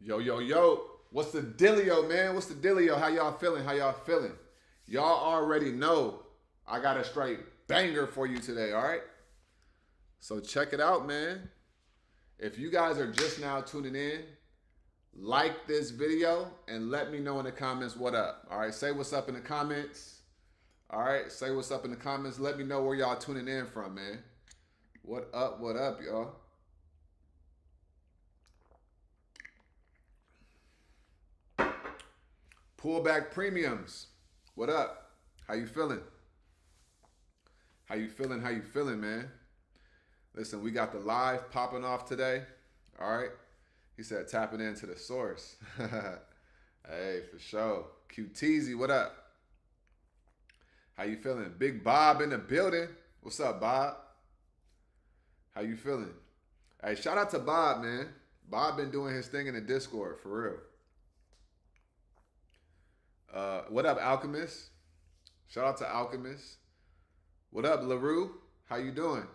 Yo, yo, yo. What's the dealio, man? What's the dealio? How y'all feeling? How y'all feeling? Y'all already know I got a straight banger for you today, all right? So check it out, man. If you guys are just now tuning in, like this video and let me know in the comments what up. All right, say what's up in the comments. All right, say what's up in the comments. Let me know where y'all tuning in from, man. What up, y'all? Pullback premiums. What up? How you feeling? How you feeling? How you feeling, man? Listen, we got the live popping off today. All right. He said tapping into the source. Hey, for sure. QTZ, what up? How you feeling? Big Bob in the building. What's up, Bob? How you feeling? Hey, shout out to Bob, man. Bob been doing his thing in the Discord, for real. What up, Alchemist? Shout out to Alchemist. What up, LaRue? How you doing?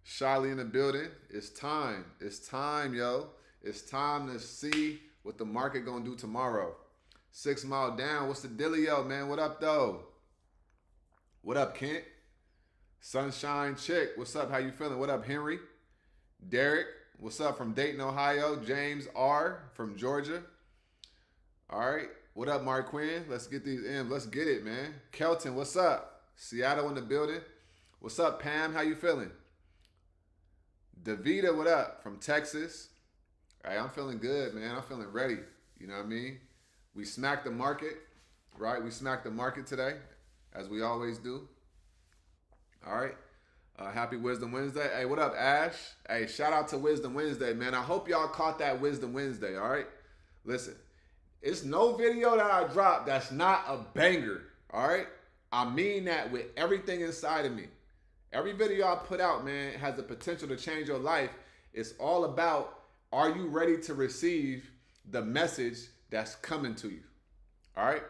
Shiley in the building. It's time. It's time, yo. It's time to see what the market gonna do tomorrow. 6 Mile down. What's the dealio, man? What up, though? What up, Kent? Sunshine Chick. What's up? How you feeling? What up, Henry? Derek. What's up from Dayton, Ohio? James R. from Georgia. All right. What up, Mark Quinn? Let's get these in. Let's get it, man. Kelton, what's up? Seattle in the building. What's up, Pam? How you feeling? Davita, what up? From Texas. Hey, I'm feeling good, man. I'm feeling ready. You know what I mean? We smacked the market, right? We smacked the market today, as we always do. All right. Happy Wisdom Wednesday. Hey, what up, Ash? Hey, shout out to Wisdom Wednesday, man. I hope y'all caught that Wisdom Wednesday, all right? Listen, it's no video that I dropped that's not a banger, all right? I mean that with everything inside of me. Every video I put out, man, has the potential to change your life. It's all about, are you ready to receive the message that's coming to you? All right?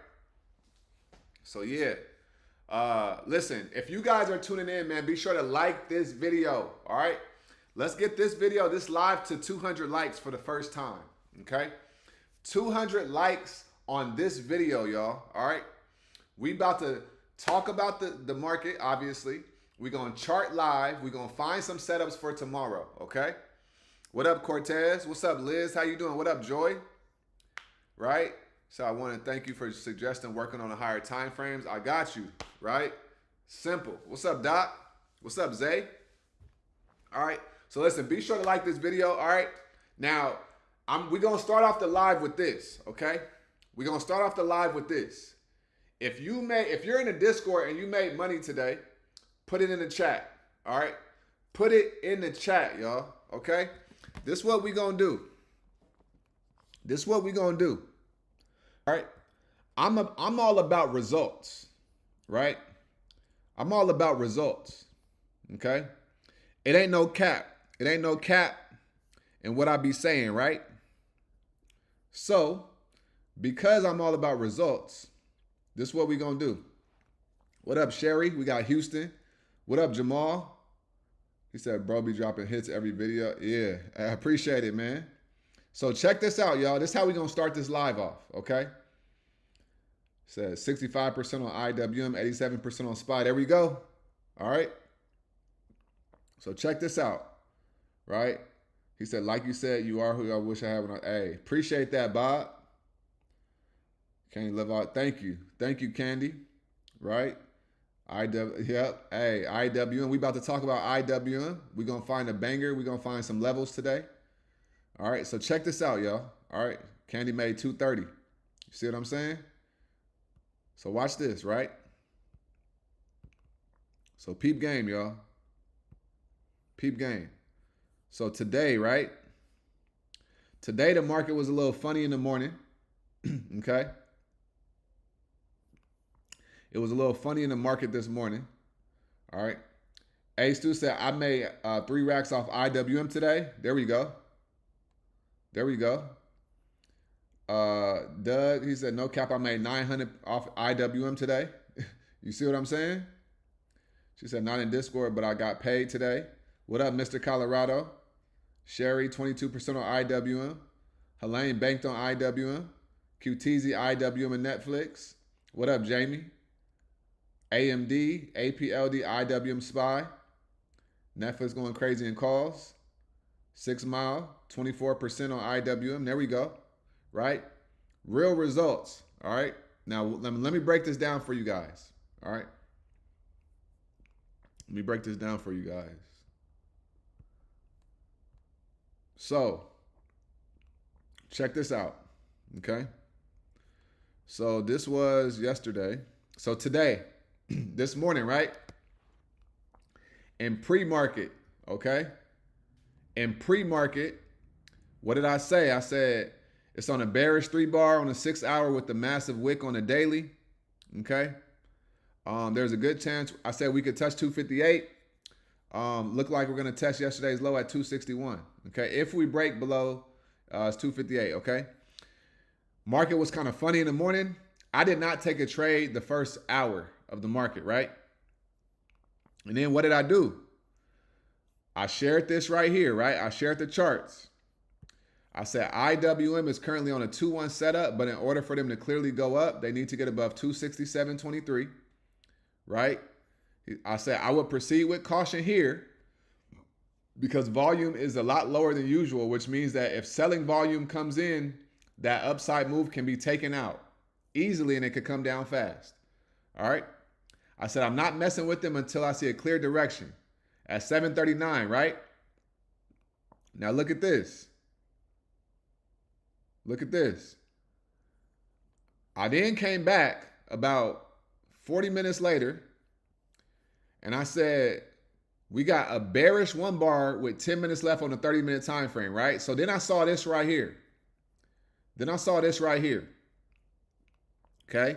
So, yeah. Listen, if you guys are tuning in, man, be sure to like this video, all right? Let's get this video, this live, to 200 likes for the first time, okay? 200 likes on this video, y'all, all right? We about to talk about the market, obviously. We're going to chart live. We're going to find some setups for tomorrow, okay? What up, Cortez? What's up, Liz? How you doing? What up, Joy? Right? So I want to thank you for suggesting working on the higher time frames. I got you, right? Simple. What's up, Doc? What's up, Zay? All right. So listen, be sure to like this video, all right? Now, we're going to start off the live with this, okay? We're going to start off the live with this. If you're in the Discord and you made money today, put it in the chat, all right? Put it in the chat, y'all, okay? This is what we gonna do. This is what we gonna do, all right? I'm all about results, right? I'm all about results, okay? It ain't no cap. It ain't no cap in what I be saying, right? So, because I'm all about results, this is what we gonna do. What up, Sherry? We got Houston. What up, Jamal? He said, bro, be dropping hits every video. Yeah, I appreciate it, man. So check this out, y'all. This is how we going to start this live off, okay? Says 65% on IWM, 87% on SPY. There we go. All right? So check this out, right? He said, like you said, you are who I wish I had. Hey, appreciate that, Bob. Can't live out. Thank you. Thank you, Candy. Right? Yep. Hey, IWM. We about to talk about IWM. We're going to find a banger. We're going to find some levels today. All right. So check this out, y'all. All right. Candy made 230. You see what I'm saying? So watch this, right? So peep game, y'all. Peep game. So today, right? Today, the market was a little funny in the morning. Okay. It was a little funny in the market this morning. All right. A Stu said, I made 3 racks off IWM today. There we go. There we go. Doug, he said, no cap, I made 900 off IWM today. You see what I'm saying? She said, not in Discord, but I got paid today. What up, Mr. Colorado? Sherry, 22% on IWM. Helene banked on IWM. QTZ, IWM, and Netflix. What up, Jamie? AMD, APLD, IWM, SPY. Netflix going crazy in calls. 6 Mile, 24% on IWM. There we go. Right? Real results. All right? Now, let me break this down for you guys. All right? Let me break this down for you guys. So, check this out. Okay? So, this was yesterday. So, today, this morning, right? In pre-market, okay? In pre-market, what did I say? I said it's on a bearish 3-bar on a 6-hour with the massive wick on a daily, okay? There's a good chance. I said we could touch 258. Looked like we're going to test yesterday's low at 261, okay? If we break below, it's 258, okay? Market was kind of funny in the morning. I did not take a trade the first hour of the market, right? And then what did I do? I shared this right here, right? I shared the charts. I said IWM is currently on a 2-1 setup, but in order for them to clearly go up, they need to get above 267.23, right? I said I would proceed with caution here because volume is a lot lower than usual, which means that if selling volume comes in, that upside move can be taken out easily and it could come down fast, all right? I said I'm not messing with them until I see a clear direction. At 739, right? Now look at this. Look at this. I then came back about 40 minutes later and I said, we got a bearish 1-bar with 10 minutes left on the 30-minute time frame, right? So then I saw this right here. Okay?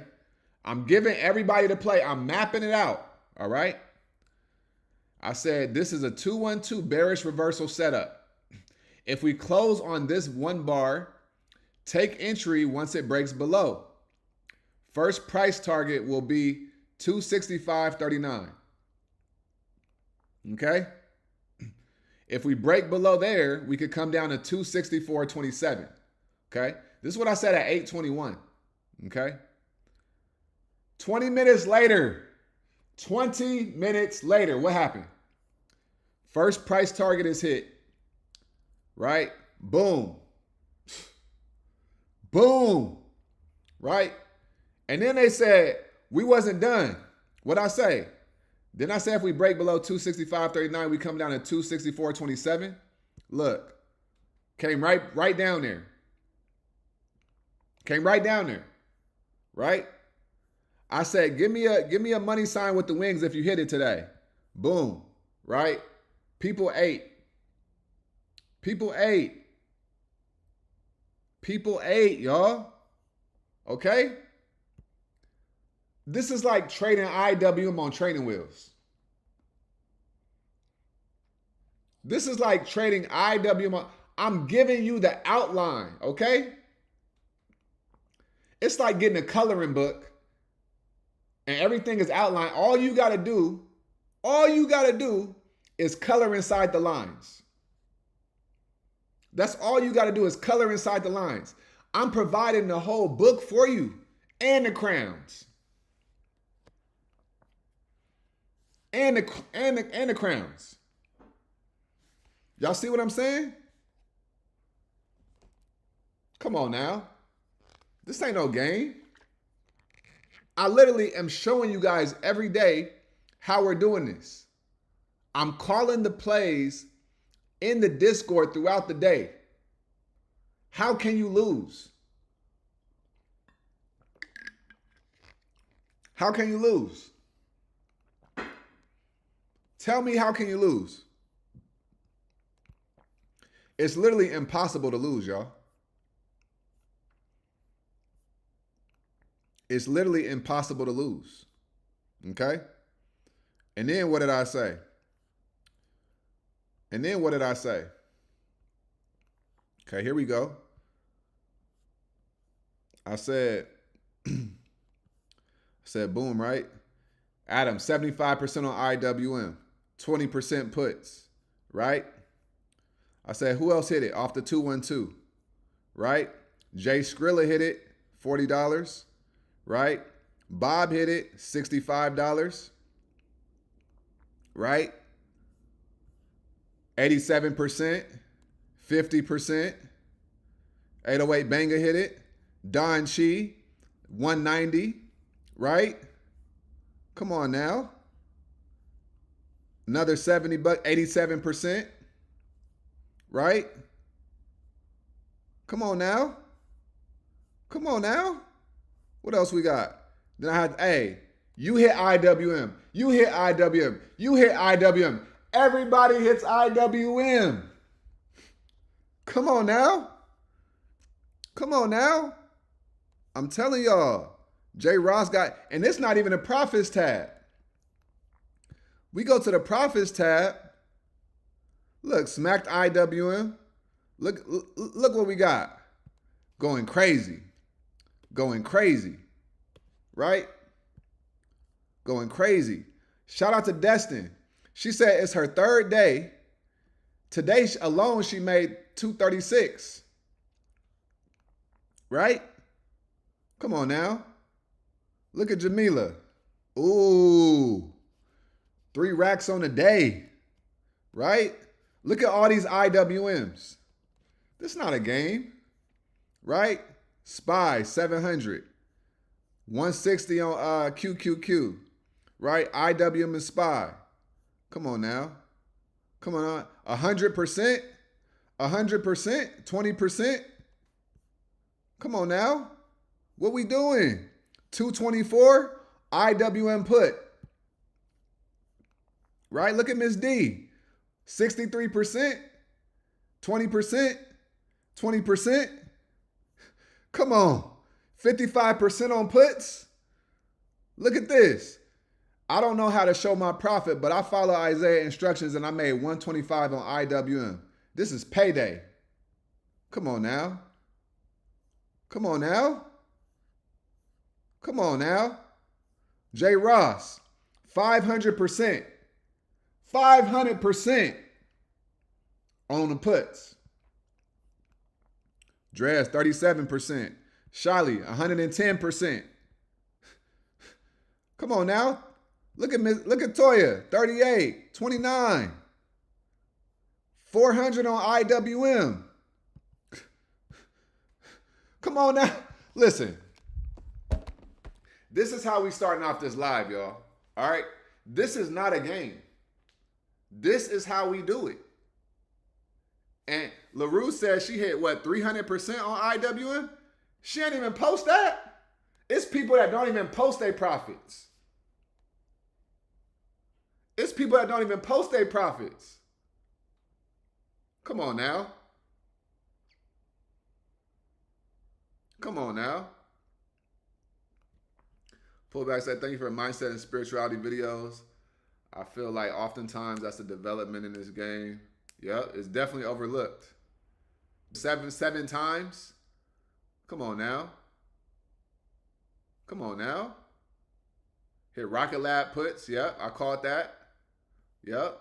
I'm giving everybody to play. I'm mapping it out, all right? I said this is a 2-1-2 bearish reversal setup. If we close on this 1-bar, take entry once it breaks below. First price target will be 265.39. Okay? If we break below there, we could come down to 264.27. Okay? This is what I said at 8:21. Okay? 20 minutes later, what happened? First price target is hit, right? Boom. Boom, right? And then they said, we wasn't done. What'd I say? Then I said if we break below 265.39, we come down to 264.27. Look, came right down there. Right? I said, give me a money sign with the wings if you hit it today. Boom, right? People ate, y'all. Okay? This is like trading IWM on training wheels. This is like trading IWM on, I'm giving you the outline, okay? It's like getting a coloring book and everything is outlined. All you got to do is color inside the lines. That's all you got to do is color inside the lines. I'm providing the whole book for you and the crowns. And the crowns. Y'all see what I'm saying? Come on now. This ain't no game. I literally am showing you guys every day how we're doing this. I'm calling the plays in the Discord throughout the day. How can you lose? How can you lose? Tell me, how can you lose? It's literally impossible to lose, y'all. It's literally impossible to lose. Okay? And then what did I say? Okay, here we go. I said, boom, right? Adam, 75% on IWM, 20% puts, right? I said, who else hit it off the 212, right? Jay Skrilla hit it, $40, right? Bob hit it, $65, right? 87%, 50%. 808 Banger hit it. Don Chi, 190, right? Come on now. Another 70 bucks, 87%, right? Come on now. Come on now. What else we got? Then I had, hey, you hit IWM. You hit IWM. You hit IWM. Everybody hits IWM. Come on now. Come on now. I'm telling y'all. J. Ross got, and it's not even a profits tab. We go to the profits tab. Look, smacked IWM. Look what we got. Going crazy. Going crazy. Right? Going crazy. Shout out to Destin. She said it's her third day. Today alone, she made 236. Right? Come on now. Look at Jamila. Ooh. 3 racks on a day. Right? Look at all these IWMs. This is not a game. Right? Spy, 700. 160 on QQQ. Right? IWM and Spy. Come on now. Come on. 100%? 100%? 20%? Come on now. What we doing? 224? IWM put. Right? Look at Miss D. 63%? 20%? 20%? Come on. 55% on puts? Look at this. I don't know how to show my profit, but I follow Isiah instructions and I made 125 on IWM. This is payday. Come on now. Come on now. Come on now. J. Ross, 500%. 500% on the puts. Dress, 37%. Shiley, 110%. Come on now. Look at Toya, 38, 29. 400 on IWM. Come on now. Listen. This is how we starting off this live, y'all. All right? This is not a game. This is how we do it. And LaRue said she hit, 300% on IWM? She ain't even post that. It's people that don't even post their profits. It's people that don't even post their profits. Come on now. Come on now. Pullback said, thank you for mindset and spirituality videos. I feel like oftentimes that's a development in this game. Yep, it's definitely overlooked. Seven times. Come on now. Come on now. Hit Rocket Lab puts. Yep, I caught that. Yep.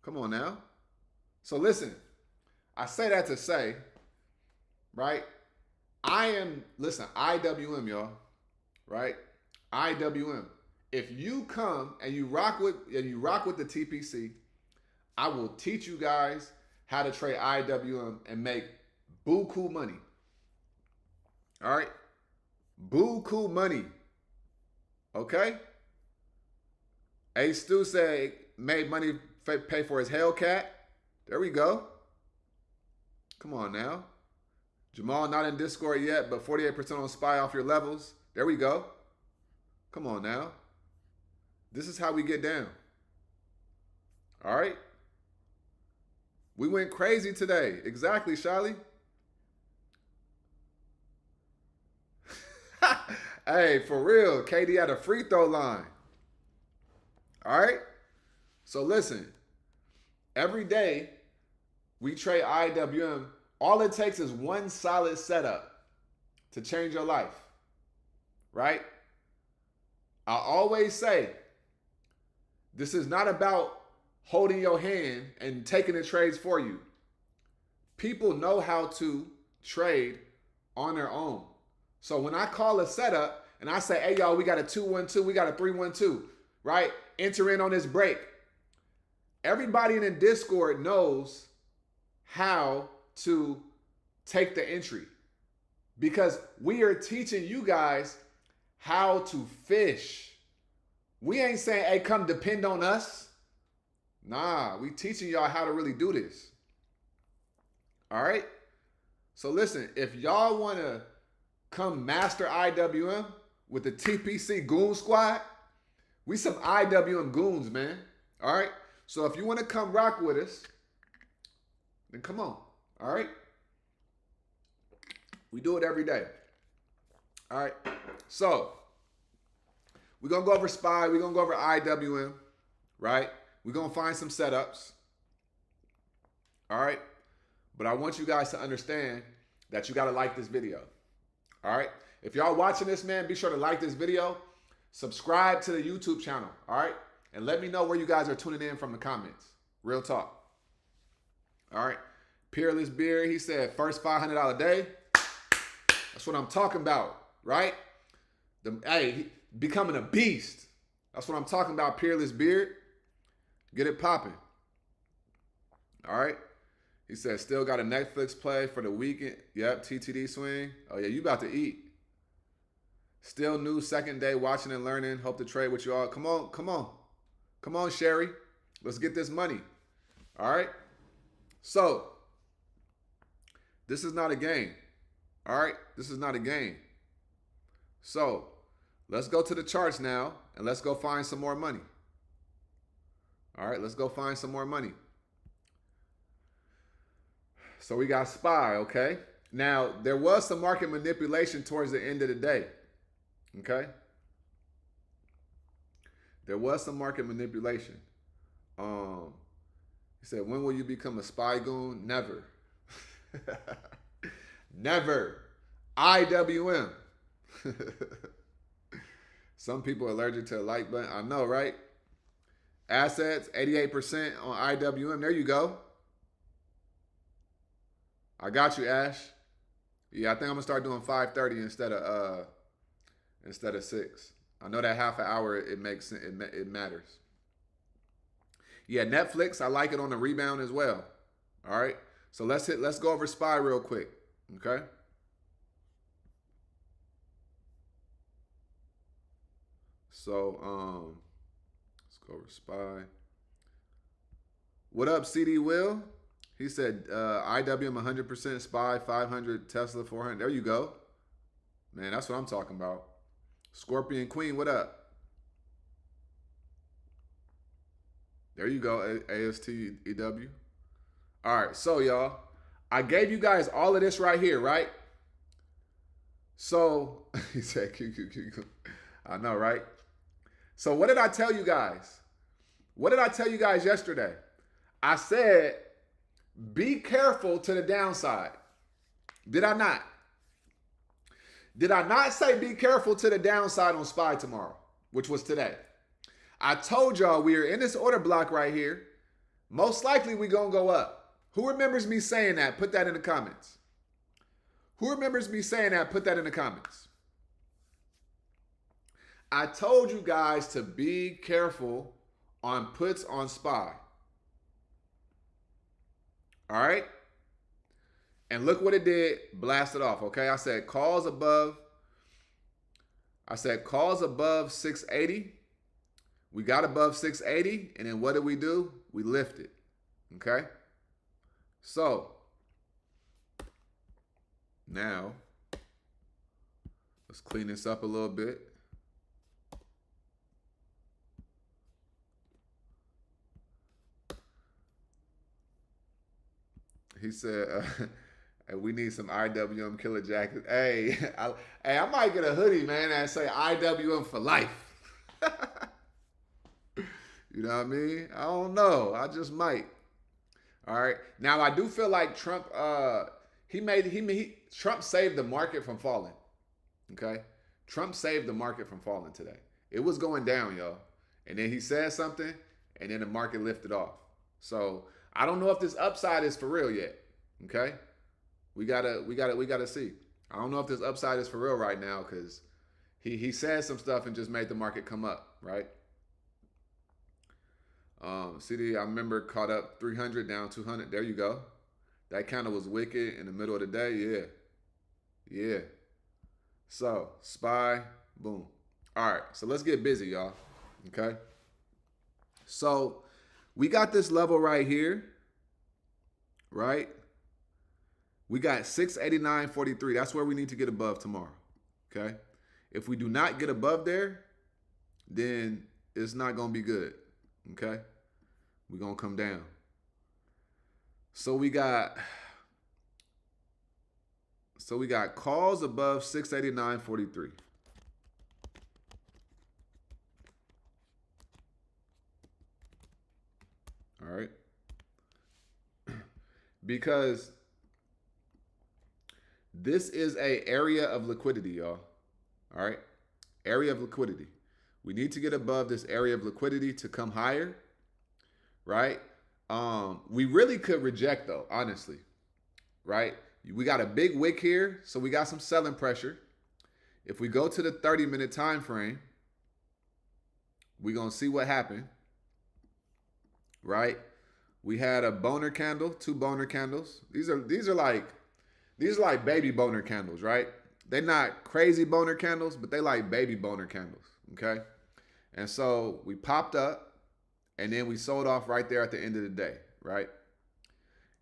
Come on now. So listen, I say that to say, right? IWM, y'all. Right? IWM. If you come and you rock with the TPC, I will teach you guys how to trade IWM and make buku money. All right? Buku money. Okay? A Stu said made money pay for his Hellcat. There we go. Come on now. Jamal not in Discord yet, but 48% on SPY off your levels. There we go. Come on now. This is how we get down. All right? We went crazy today. Exactly, Shiley. Hey, for real, KD had a free throw line. All right? So listen, every day we trade IWM. All it takes is one solid setup to change your life. Right? I always say, this is not about holding your hand and taking the trades for you. People know how to trade on their own. So when I call a setup and I say, hey, y'all, we got a 2-1-2, we got a 3-1-2, right? Enter in on this break. Everybody in the Discord knows how to take the entry because we are teaching you guys how to fish. We ain't saying, hey, come depend on us. Nah, we teaching y'all how to really do this. All right? So listen, if y'all want to come master IWM with the TPC Goon Squad, we some IWM goons, man. All right? So if you want to come rock with us, then come on. All right? We do it every day. All right? So we're going to go over SPY. We're going to go over IWM, right? We're going to find some setups. All right? But I want you guys to understand that you got to like this video. All right? If y'all watching this, man, be sure to like this video. Subscribe to the YouTube channel. All right? And let me know where you guys are tuning in from the comments. Real talk. All right? Peerless Beard, he said first $500 day. That's what I'm talking about, right? Hey, becoming a beast. That's what I'm talking about, Peerless Beard. Get it popping. All right? He said, still got a Netflix play for the weekend. Yep, TTD swing. Oh, yeah, you about to eat. Still new, second day watching and learning. Hope to trade with you all. Come on, come on. Come on, Sherry. Let's get this money. All right? So, this is not a game. All right? This is not a game. So, let's go to the charts now, and let's go find some more money. All right? Let's go find some more money. So, we got SPY, okay? Now, there was some market manipulation towards the end of the day. Okay? There was some market manipulation. He said, when will you become a SPY goon? Never. Never. IWM. Some people are allergic to a like button. I know, right? Assets, 88% on IWM. There you go. I got you, Ash. Yeah, I think I'm gonna start doing 5:30 instead of 6. I know that half an hour it makes it matters. Yeah, Netflix, I like it on the rebound as well. All right. So let's go over SPY real quick. Okay. So let's go over SPY. What up, CD Will? He said IWM 100%, SPY 500, Tesla 400. There you go. Man, that's what I'm talking about. Scorpion Queen, what up? There you go, ASTEW. All right, so y'all, I gave you guys all of this right here, right? So, he said, I know, right? So what did I tell you guys? What did I tell you guys yesterday? I said, be careful to the downside. Did I not? Did I not say be careful to the downside on SPY tomorrow, which was today? I told y'all we are in this order block right here. Most likely we gonna go up. Who remembers me saying that? Put that in the comments. Who remembers me saying that? Put that in the comments. I told you guys to be careful on puts on SPY. All right? And look what it did, blast it off, okay? I said calls above 680. We got above 680, and then what did we do? We lifted, okay? So, now, let's clean this up a little bit. He said, we need some IWM killer jackets. Hey, I might get a hoodie, man, and say IWM for life. You know what I mean? I don't know. I just might. All right. Now I do feel like Trump. Trump saved the market from falling. Okay. Trump saved the market from falling today. It was going down, y'all, and then he said something, and then the market lifted off. So I don't know if this upside is for real yet. Okay, we gotta see. I don't know if this upside is for real right now because he said some stuff and just made the market come up, right? CD, I remember caught up 300 down 200. There you go. That kind of was wicked in the middle of the day. Yeah, yeah. So SPY, boom. All right, so let's get busy, y'all. Okay. So we got this level right here, right? We got 689.43. That's where we need to get above tomorrow. Okay. If we do not get above there, then it's not gonna be good. Okay. We're gonna come down. So we got calls above 689.43. All right. Because this is a area of liquidity, y'all. All right. Area of liquidity. We need to get above this area of liquidity to come higher, right? We really could reject though, honestly, right? We got a big wick here, so we got some selling pressure. If we go to the 30-minute time frame, we're gonna see what happened, right? We had a boner candle, 2 boner candles. These are like baby boner candles, right? They're not crazy boner candles, but they like baby boner candles, okay? And so we popped up and then we sold off right there at the end of the day, right?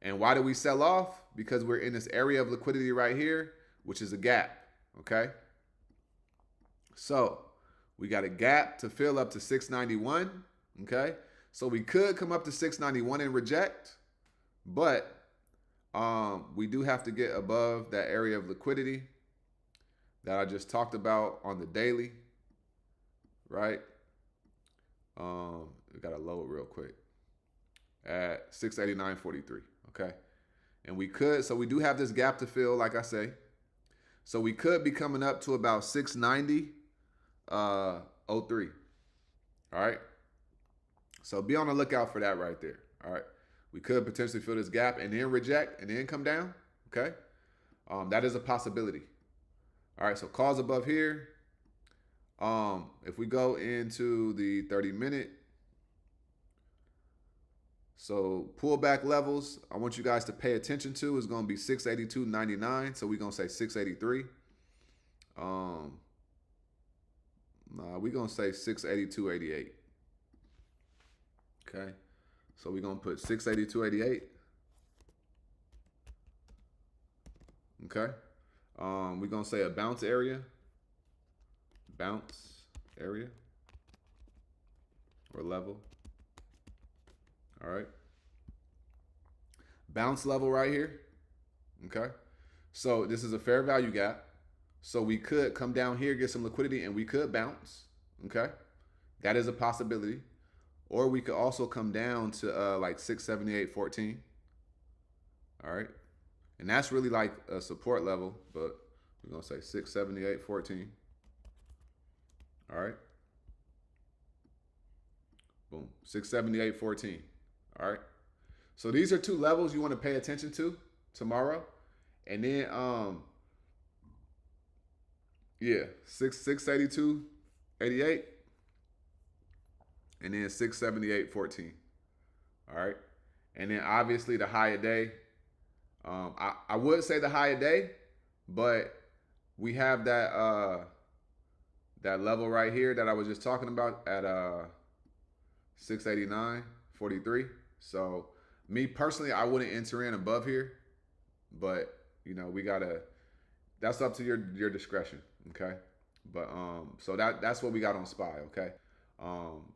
And why did we sell off? Because we're in this area of liquidity right here, which is a gap, okay? So we got a gap to fill up to 691, okay? So we could come up to 691 and reject, but we do have to get above that area of liquidity that I just talked about on the daily, right? We got to load real quick at 689.43, okay? And we could, so we do have this gap to fill, like I say. So we could be coming up to about 690.03, all right? So be on the lookout for that right there, all right? We could potentially fill this gap and then reject and then come down, okay? That is a possibility. All right, so calls above here. If we go into the 30-minute, so pullback levels, I want you guys to pay attention to is going to be 682.99. So we're going to say 683. We're going to say 682.88. Okay. So we're going to put 682.88. Okay. We're going to say a bounce area. Bounce area. Or level. All right. Bounce level right here. Okay. So this is a fair value gap. So we could come down here, get some liquidity, and we could bounce. Okay. That is a possibility. Or we could also come down to like 678.14. All right. And that's really like a support level, but we're going to say 678.14. All right. Boom. 678.14. All right. So these are 2 levels you want to pay attention to tomorrow. And then, yeah, 682.88. And then 678.14. All right. And then obviously the high of day. I would say the high of day, but we have that that level right here that I was just talking about at 689.43. So me personally, I wouldn't enter in above here, but you know, we gotta, that's up to your discretion. Okay. But so that's what we got on SPY. Okay.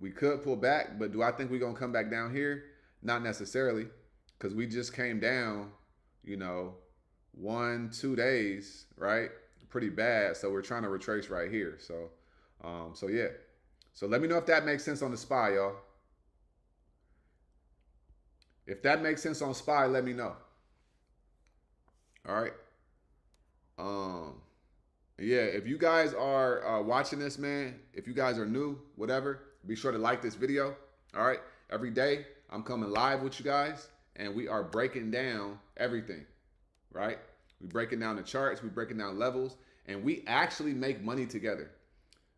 We could pull back, but do I think we're gonna come back down here? Not necessarily, because we just came down, you know, 1-2 days, right? Pretty bad. So we're trying to retrace right here. So so yeah. So let me know if that makes sense on the SPY, y'all. If that makes sense on SPY, let me know. All right. Yeah, if you guys are watching this, man, if you guys are new, whatever, be sure to like this video. All right. Every day I'm coming live with you guys and we are breaking down everything, right? We breaking down the charts, we breaking down levels, and we actually make money together,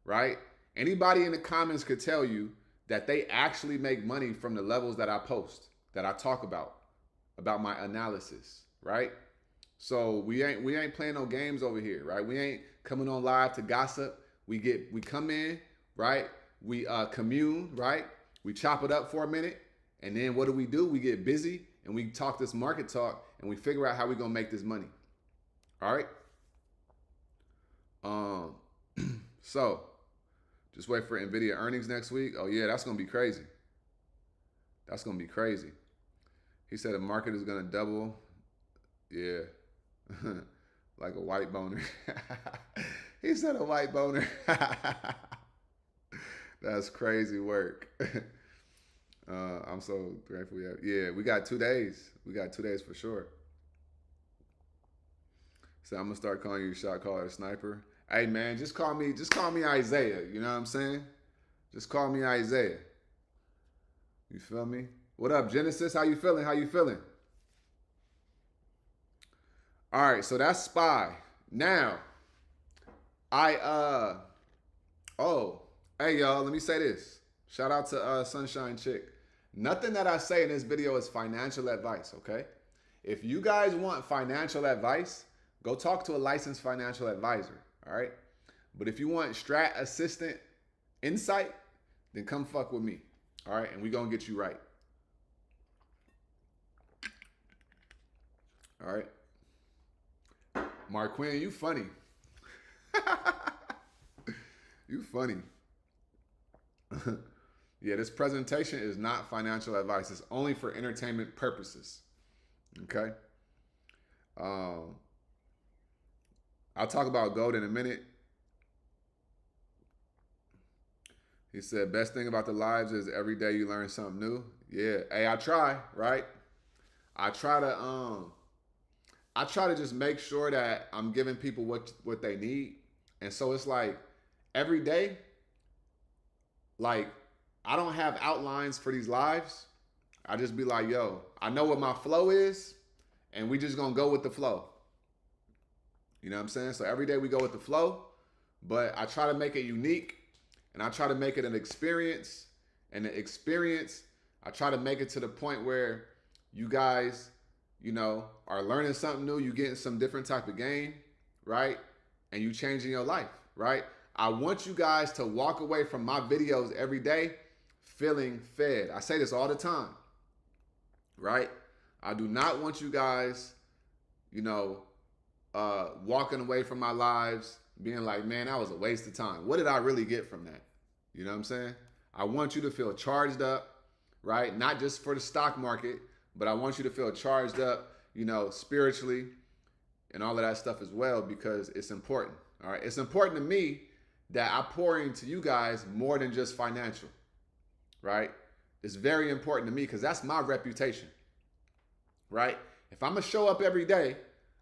right? Anybody in the comments could tell you that they actually make money from the levels that I post, that I talk about my analysis, right? So we ain't playing no games over here, right? We ain't coming on live to gossip. We come in, right? We commune, right? We chop it up for a minute, and then what do? We get busy and we talk this market talk, and we figure out how we gonna make this money. All right. So just wait for Nvidia earnings next week. Oh yeah, that's gonna be crazy. That's gonna be crazy. He said the market is gonna double. Yeah. Like a white boner. He said a white boner. That's crazy work. I'm so grateful. Yeah, we got 2 days. We got 2 days for sure. So I'm gonna start calling you shot caller, a sniper. Hey man, just call me Isiah. You know what I'm saying? Just call me Isiah. You feel me? What up, Genesis? How you feeling? How you feeling? All right, so that's SPY. Now, hey y'all, let me say this. Shout out to Sunshine Chick. Nothing that I say in this video is financial advice, okay? If you guys want financial advice, go talk to a licensed financial advisor, all right? But if you want strat assistant insight, then come fuck with me, all right? And we gonna get you right. All right? Marquin, you funny. You funny. Yeah, this presentation is not financial advice. It's only for entertainment purposes. Okay? I'll talk about gold in a minute. He said, best thing about the lives is every day you learn something new. Yeah. Hey, I try, right? I try to just make sure that I'm giving people what they need. And so it's like every day, like I don't have outlines for these lives. I just be like, yo, I know what my flow is, and we just gonna go with the flow. You know what I'm saying? So every day we go with the flow, but I try to make it unique, and I try to make it an experience. And the experience, I try to make it to the point where you guys, you know, are learning something new, you getting some different type of game, right? And you changing your life, right? I want you guys to walk away from my videos every day feeling fed. I say this all the time, right? I do not want you guys, you know, walking away from my lives being like, man, that was a waste of time. What did I really get from that? You know what I'm saying? I want you to feel charged up, right? Not just for the stock market, but I want you to feel charged up, you know, spiritually and all of that stuff as well, because it's important. All right. It's important to me that I pour into you guys more than just financial, right? It's very important to me because that's my reputation, right? If I'm going to show up every day,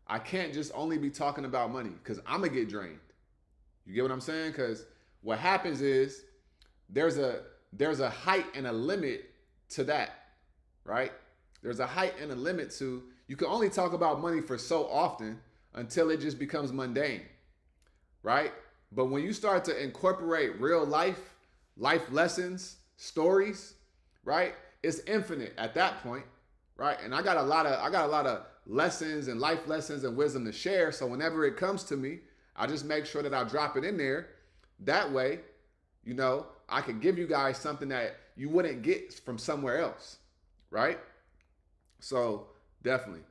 I can't just only be talking about money because I'm going to get drained. You get what I'm saying? Because what happens is there's a height and a limit to that, right? There's a height and a limit to, you can only talk about money for so often until it just becomes mundane, right? But when you start to incorporate real life lessons, stories, right? It's infinite at that point, right? And I got a lot of lessons and life lessons and wisdom to share. So whenever it comes to me, I just make sure that I drop it in there. That way, you know, I can give you guys something that you wouldn't get from somewhere else, right? So definitely.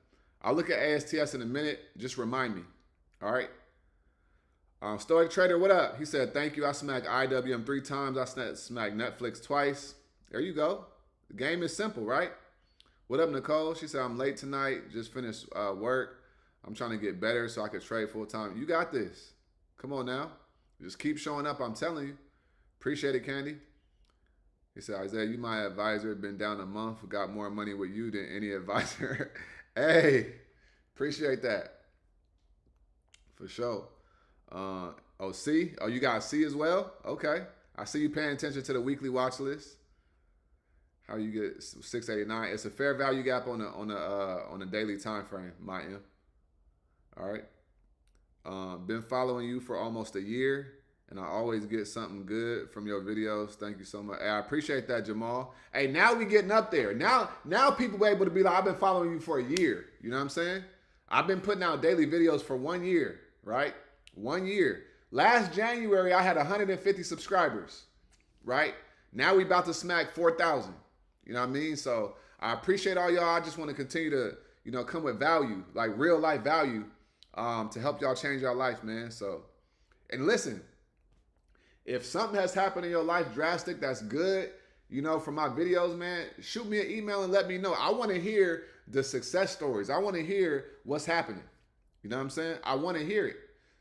I'll look at ASTS in a minute. Just remind me. All right. Stoic Trader, what up? He said, thank you. I smacked IWM 3 times. I smacked Netflix twice. There you go. The game is simple, right? What up, Nicole? She said, I'm late tonight. Just finished work. I'm trying to get better so I can trade full time. You got this. Come on now. Just keep showing up. I'm telling you. Appreciate it, Candy. He said, Isaiah, you my advisor. Been down a month. Got more money with you than any advisor. Hey, appreciate that. For sure. Oh, C? Oh, you got C as well? Okay. I see you paying attention to the weekly watch list. How you get 689? It's a fair value gap on the daily time frame, my M. All right. Been following you for almost a year, and I always get something good from your videos. Thank you so much. Hey, I appreciate that, Jamal. Hey, now we getting up there. Now people are able to be like, I've been following you for a year. You know what I'm saying? I've been putting out daily videos for 1 year, right? 1 year. Last January, I had 150 subscribers, right? Now we about to smack 4,000. You know what I mean? So I appreciate all y'all. I just want to continue to, come with value, like real life value, to help y'all change your life, man. So, and listen, if something has happened in your life drastic that's good, from my videos, man, shoot me an email and let me know. I want to hear the success stories. I want to hear what's happening. You know what I'm saying? I want to hear it.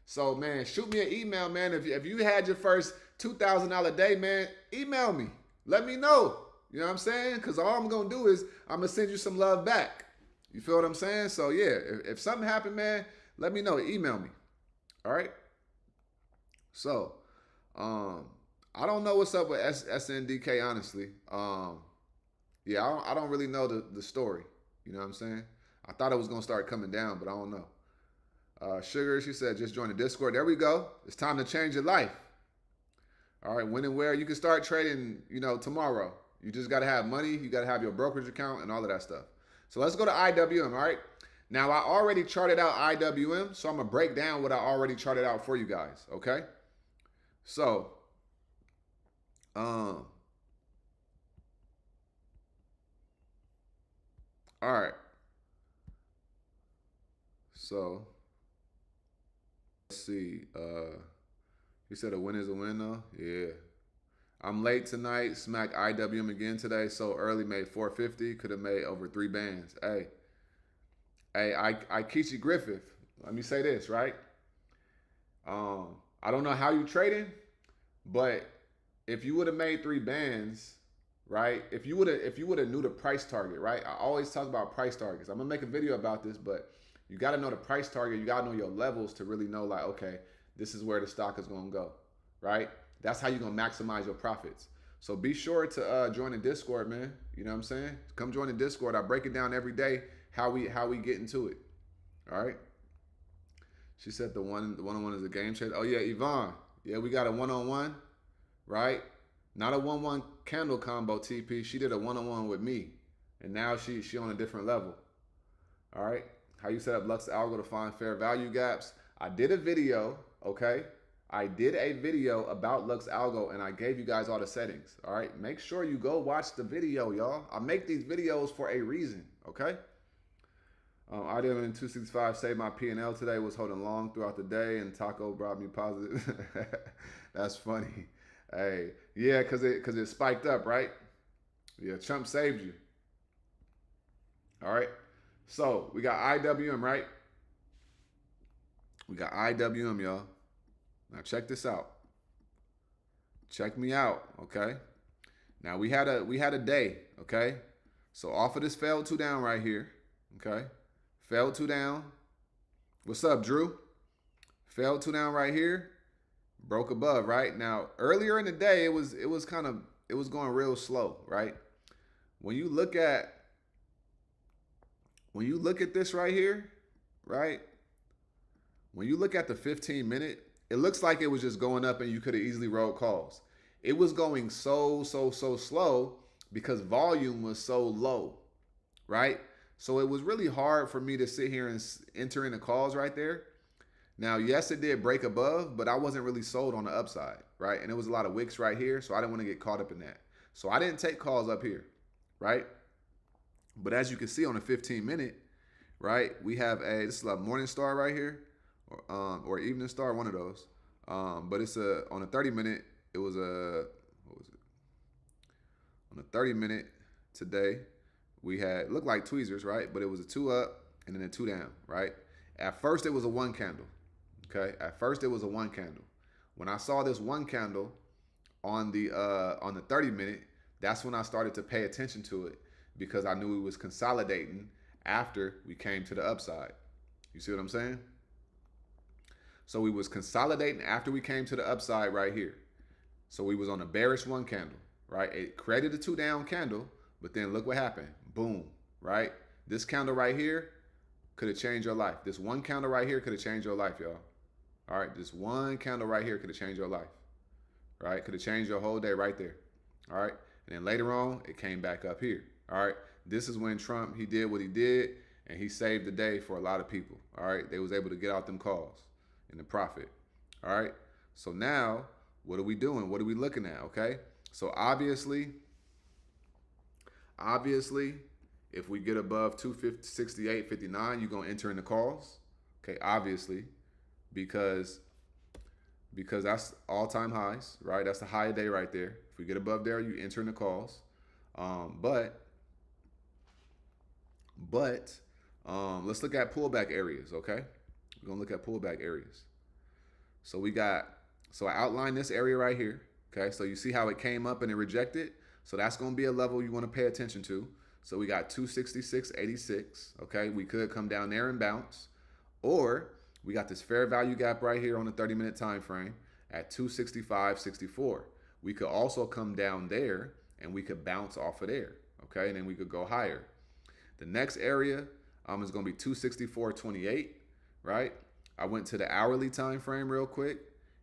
So, man, shoot me an email, man. If you had your first $2,000 day, man, email me. Let me know. You know what I'm saying? Because all I'm going to do is I'm going to send you some love back. You feel what I'm saying? So, yeah, if something happened, man, let me know. Email me. All right? So, I don't know what's up with SNDK, honestly. Yeah, I don't really know the story. You know what I'm saying? I thought it was going to start coming down, but I don't know. Sugar, she said, just join the Discord. There we go. It's time to change your life. All right, when and where. You can start trading, tomorrow. You just got to have money. You got to have your brokerage account and all of that stuff. So let's go to IWM, all right? Now, I already charted out IWM, so I'm going to break down what I already charted out for you guys, okay? So, all right. So, let's see. He said a win is a win, though? Yeah. I'm late tonight. Smack IWM again today. So early, made 450. Could have made over 3 bands. Hey, I Keisha Griffith. Let me say this, right? I don't know how you trading, but if you would have made 3 bands, right? If you would have knew the price target, right? I always talk about price targets. I'm gonna make a video about this, but you got to know the price target. You got to know your levels to really know, like, okay, this is where the stock is gonna go, right? That's how you're going to maximize your profits. So be sure to join the Discord, man. You know what I'm saying? Come join the Discord. I break it down every day how we get into it. All right? She said the one-on-one is a game changer. Oh, yeah, Yvonne. Yeah, we got a one-on-one, right? Not a 1-1 candle combo TP. She did a one-on-one with me. And now she on a different level. All right? How you set up Lux Algo to find fair value gaps. I did a video, okay? I did a video about Lux Algo and I gave you guys all the settings. All right. Make sure you go watch the video, y'all. I make these videos for a reason. Okay. I did in 265 saved my P&L today, was holding long throughout the day and Taco brought me positive. That's funny. Hey, yeah, because it spiked up, right? Yeah, Chump saved you. All right. So we got IWM, right? We got IWM, y'all. Now check this out. Check me out, okay? Now we had a day, okay? So off of this failed 2 down right here, okay? Failed 2 down. What's up, Drew? Failed 2 down right here. Broke above, right? Now earlier in the day it was going real slow, right? When you look at this right here, right? When you look at the 15-minute, it looks like it was just going up and you could have easily rolled calls. It was going so slow because volume was so low, right? So it was really hard for me to sit here and enter in the calls right there. Now, yes, it did break above, but I wasn't really sold on the upside, right? And there was a lot of wicks right here, so I didn't want to get caught up in that. So I didn't take calls up here, right? But as you can see on the 15-minute, right, we have this is a morning star right here. Or evening star, one of those. But it's on a 30-minute, it was what was it? On a 30-minute today, we had, looked like tweezers, right? But it was a 2 up and then a 2 down, right? At first, it was a 1 candle, okay? At first, it was a 1 candle. When I saw this 1 candle on the 30-minute, that's when I started to pay attention to it because I knew it was consolidating after we came to the upside. You see what I'm saying? So we was consolidating after we came to the upside right here. So we was on a bearish 1 candle, right? It created a 2 down candle, But then look what happened. Boom, right? This candle right here could have changed your life. This one candle right here could have changed your life, y'all. All right, this one candle right here could have changed your life, right? Could have changed your whole day right there, all right? And then later on, it came back up here, all right? This is when Trump, he did what he did, and he saved the day for a lot of people, all right? They was able to get out them calls in the profit, all right? So now, what are we doing? What are we looking at, okay? So obviously, if we get above 268.59, you're going to enter in the calls, okay? Obviously, because that's all-time highs, right? That's the high day right there. If we get above there, you enter in the calls. But let's look at pullback areas, okay? We're going to look at pullback areas. So I outlined this area right here, okay? So you see how it came up and it rejected? So that's going to be a level you want to pay attention to. So we got 266.86, okay? We could come down there and bounce. Or we got this fair value gap right here on the 30-minute time frame at 265.64. We could also come down there and we could bounce off of there, okay? And then we could go higher. The next area is going to be 264.28, right? I went to the hourly time frame real quick,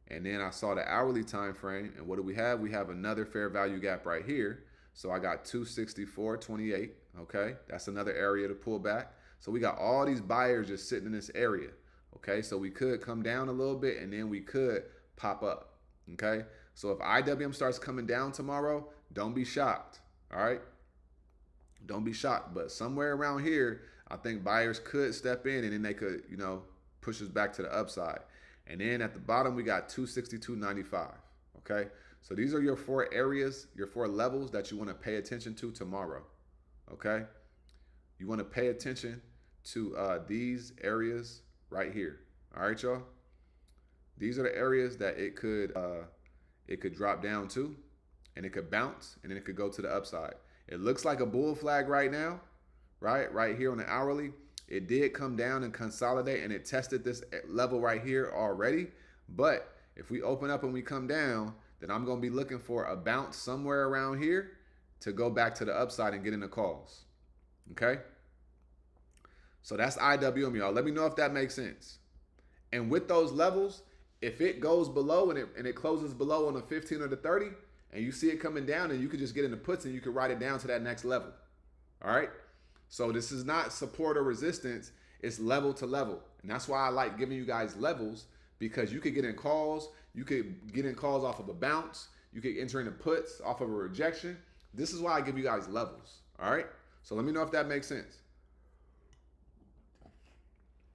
and then I saw the hourly time frame, and what do we have? We have another fair value gap right here. So I got 264.28, okay? That's another area to pull back. So we got all these buyers just sitting in this area, okay? So we could come down a little bit, and then we could pop up, okay? So if IWM starts coming down tomorrow, don't be shocked, all right? Don't be shocked, but somewhere around here, I think buyers could step in, and then they could, push us back to the upside. And then at the bottom, we got 262.95, okay? So these are your 4 areas, your 4 levels that you want to pay attention to tomorrow, okay? You want to pay attention to these areas right here, all right, y'all? These are the areas that it could drop down to, and it could bounce, and then it could go to the upside. It looks like a bull flag right now, right here on the hourly. It did come down and consolidate, and it tested this level right here already. But if we open up and we come down, then I'm going to be looking for a bounce somewhere around here to go back to the upside and get in the calls, okay? So that's IWM, y'all. Let me know if that makes sense. And with those levels, if it goes below and it closes below on the 15 or the 30, and you see it coming down, and you could just get in the puts and you could write it down to that next level, all right? So this is not support or resistance, it's level to level. And that's why I like giving you guys levels, because you could get in calls, you could get in calls off of a bounce, you could enter into puts off of a rejection. This is why I give you guys levels, all right? So let me know if that makes sense.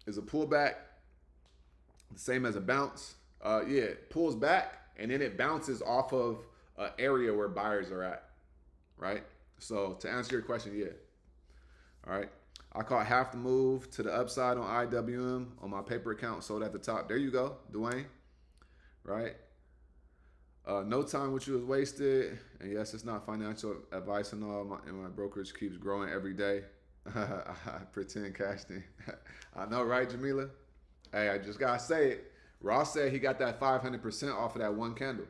Is a pullback the same as a bounce? Yeah, it pulls back and then it bounces off of an area where buyers are at, right? So to answer your question, yeah. All right. I caught half the move to the upside on IWM on my paper account, sold at the top. There you go, Dwayne. Right? No time with you is wasted. And yes, it's not financial advice and all. And my brokerage keeps growing every day. I pretend cashed in. I know, right, Jamila? Hey, I just got to say it. Ross said he got that 500% off of that one candle.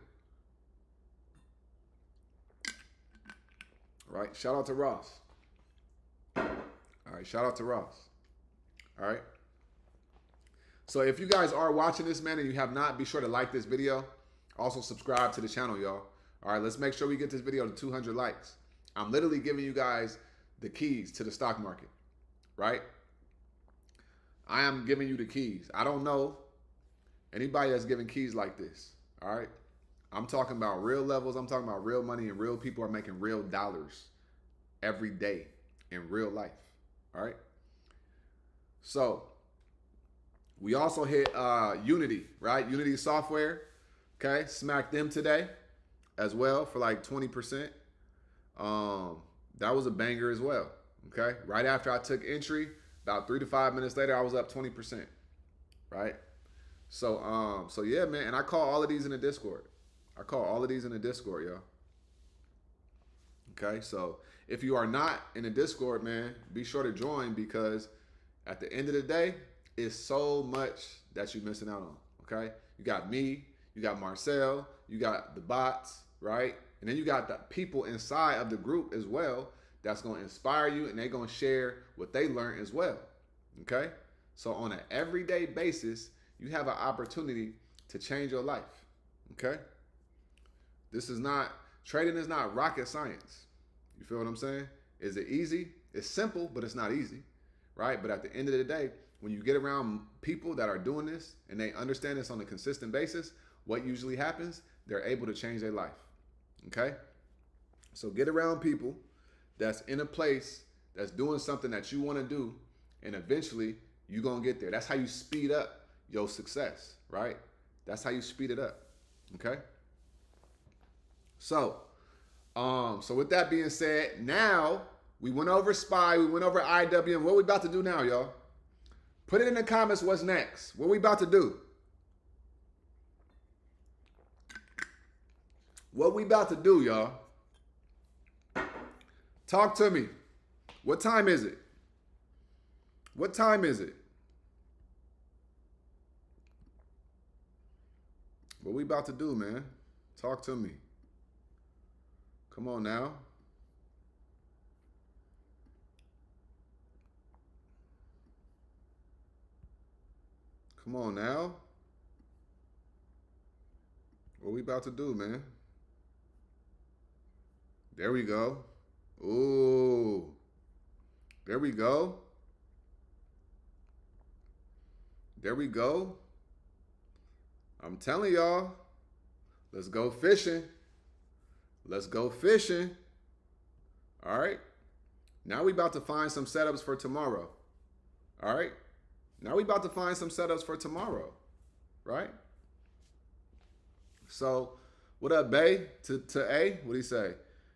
Right? Shout out to Ross. All right, shout out to Ross. All right. So if you guys are watching this, man, and you have not, be sure to like this video. Also subscribe to the channel, y'all. All right, let's make sure we get this video to 200 likes. I'm literally giving you guys the keys to the stock market, right? I am giving you the keys. I don't know anybody that's giving keys like this, all right? I'm talking about real levels. I'm talking about real money, and real people are making real dollars every day in real life. All right. So we also hit Unity, right? Unity software. Okay. Smacked them today as well for like 20%. That was a banger as well. Okay. Right after I took entry, about 3 to 5 minutes later, I was up 20%. Right. So yeah, man. And I call all of these in the Discord. Y'all. Okay. So if you are not in the Discord, man, be sure to join, because at the end of the day, it's so much that you're missing out on, okay? You got me, you got Marcel, you got the bots, right? And then you got the people inside of the group as well that's going to inspire you, and they're going to share what they learned as well. Okay? So on an everyday basis, you have an opportunity to change your life. Okay? Trading is not rocket science. You feel what I'm saying? Is it easy? It's simple, but it's not easy, right? But at the end of the day, when you get around people that are doing this and they understand this on a consistent basis, what usually happens? They're able to change their life, okay? So get around people that's in a place that's doing something that you want to do, and eventually you're going to get there. That's how you speed up your success, right? That's how you speed it up, okay? So with that being said, now we went over SPY, we went over IW, and what we about to do now, y'all? Put it in the comments what's next. What we about to do? What we about to do, y'all? Talk to me. What time is it? What time is it? What we about to do, man? Talk to me. Come on now. Come on now. What we about to do, man? There we go. Ooh. There we go. There we go. I'm telling y'all, let's go fishing. Let's go fishing. All right. Now we about to find some setups for tomorrow. All right. Now we about to find some setups for tomorrow. Right? So, what up, Bay? To A? What'd he say?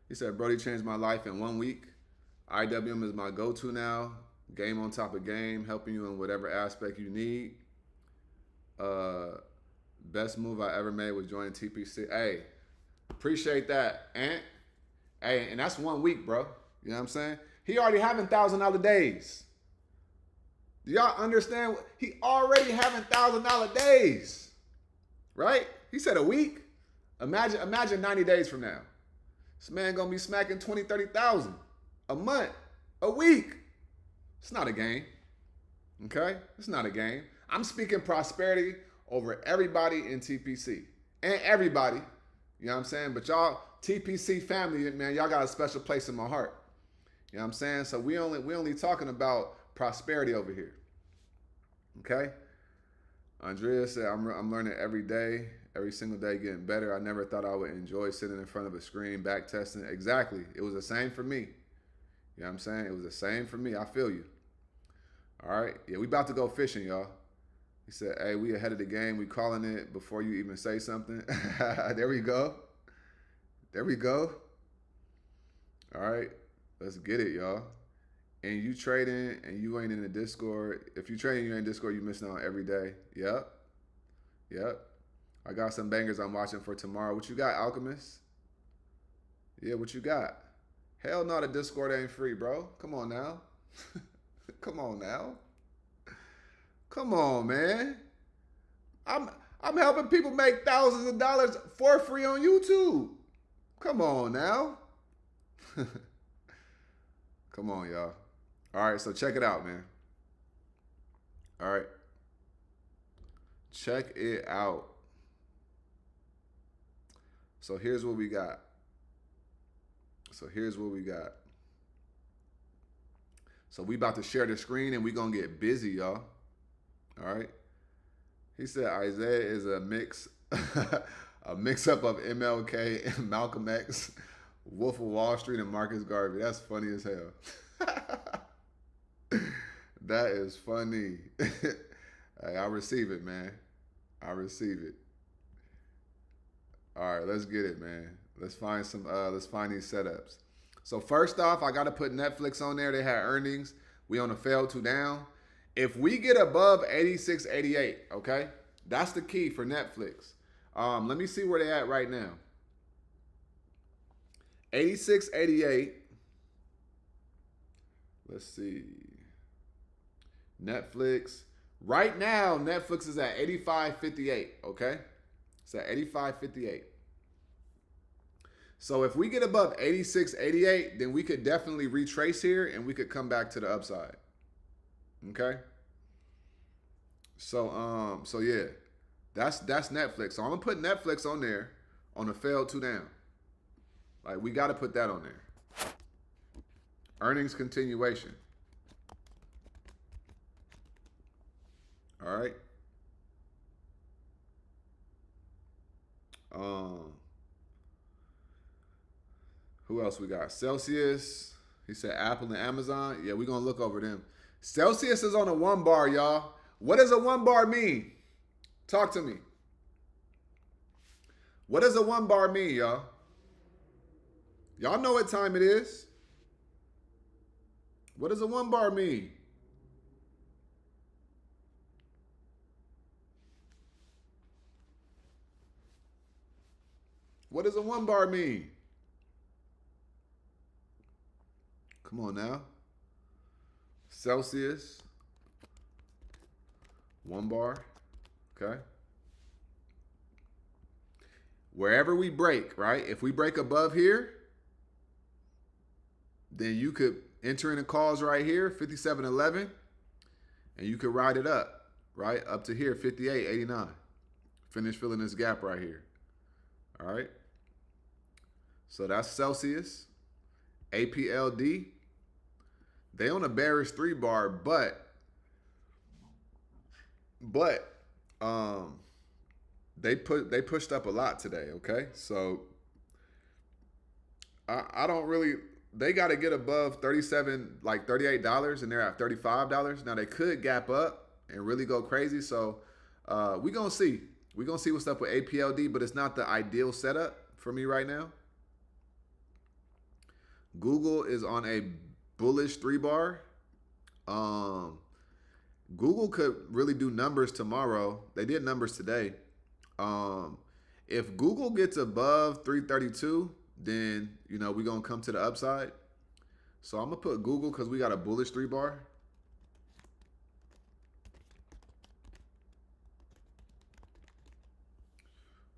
He said, Brody changed my life in 1 week. IWM is my go-to now. Game on top of game, helping you in whatever aspect you need. Best move I ever made was joining TPC. Hey, appreciate that, Ant. Hey, and that's 1 week, bro. You know what I'm saying? He already having $1,000 days. Do y'all understand? He already having $1,000 days, right? He said a week. Imagine 90 days from now. This man gonna be smacking 20, 30,000 a month, a week. It's not a game, okay? It's not a game. I'm speaking prosperity over everybody in TPC and everybody. You know what I'm saying? But y'all, TPC family, man, y'all got a special place in my heart. You know what I'm saying? So we only talking about prosperity over here. Okay? Andrea said, I'm learning every day, every single day, getting better. I never thought I would enjoy sitting in front of a screen, back testing. Exactly. It was the same for me. You know what I'm saying? It was the same for me. I feel you. All right? Yeah, we about to go fishing, y'all. He said, hey, we ahead of the game. We calling it before you even say something. There we go. There we go. All right. Let's get it, y'all. And you trading and you ain't in the Discord. If you trading, you ain't in Discord, you missing out every day. Yep. Yep. I got some bangers I'm watching for tomorrow. What you got, Alchemist? Yeah, what you got? Hell no, the Discord ain't free, bro. Come on now. Come on now. Come on, man. I'm helping people make thousands of dollars for free on YouTube. Come on now. Come on, y'all. All right, so check it out, man. All right. Check it out. So here's what we got. So we about to share the screen and we gonna get busy, y'all. All right. He said Isiah is a mix-up of MLK and Malcolm X, Wolf of Wall Street, and Marcus Garvey. That's funny as hell. That is funny. Hey, I receive it, man. I receive it. All right, let's get it, man. Let's find these setups. So first off, I got to put Netflix on there. They had earnings. We on a failed to down. If we get above 86.88, okay, that's the key for Netflix. Let me see where they at right now. 86.88. Let's see. Netflix. Right now, Netflix is at 85.58, okay? It's at 85.58. So if we get above 86, 88, then we could definitely retrace here and we could come back to the upside. Okay. So yeah, that's Netflix. So I'm gonna put Netflix on there on a failed 2 down. Like we got to put that on there. Earnings continuation. All right. Who else we got? Celsius. He said Apple and Amazon. Yeah, we're gonna look over them. Celsius is on a 1 bar, y'all. What does a 1 bar mean? Talk to me. What does a 1 bar mean, y'all? Y'all know what time it is. What does a 1 bar mean? What does a 1 bar mean? Come on now. Celsius. 1 bar. Okay. Wherever we break, right? If we break above here, then you could enter in the calls right here, 57.11, and you could ride it up, right? Up to here, 58.89. Finish filling this gap right here. All right. So that's Celsius. APLD. They on a bearish 3 bar, but they pushed up a lot today, okay? So I don't really, they got to get above 37, like $38, and they're at $35. Now they could gap up and really go crazy. So we're going to see. We're going to see what's up with APLD, but it's not the ideal setup for me right now. Google is on a bullish 3 bar. Google could really do numbers tomorrow. They did numbers today. If Google gets above 332, then, you know, we're going to come to the upside. So I'm going to put Google because we got a bullish 3 bar.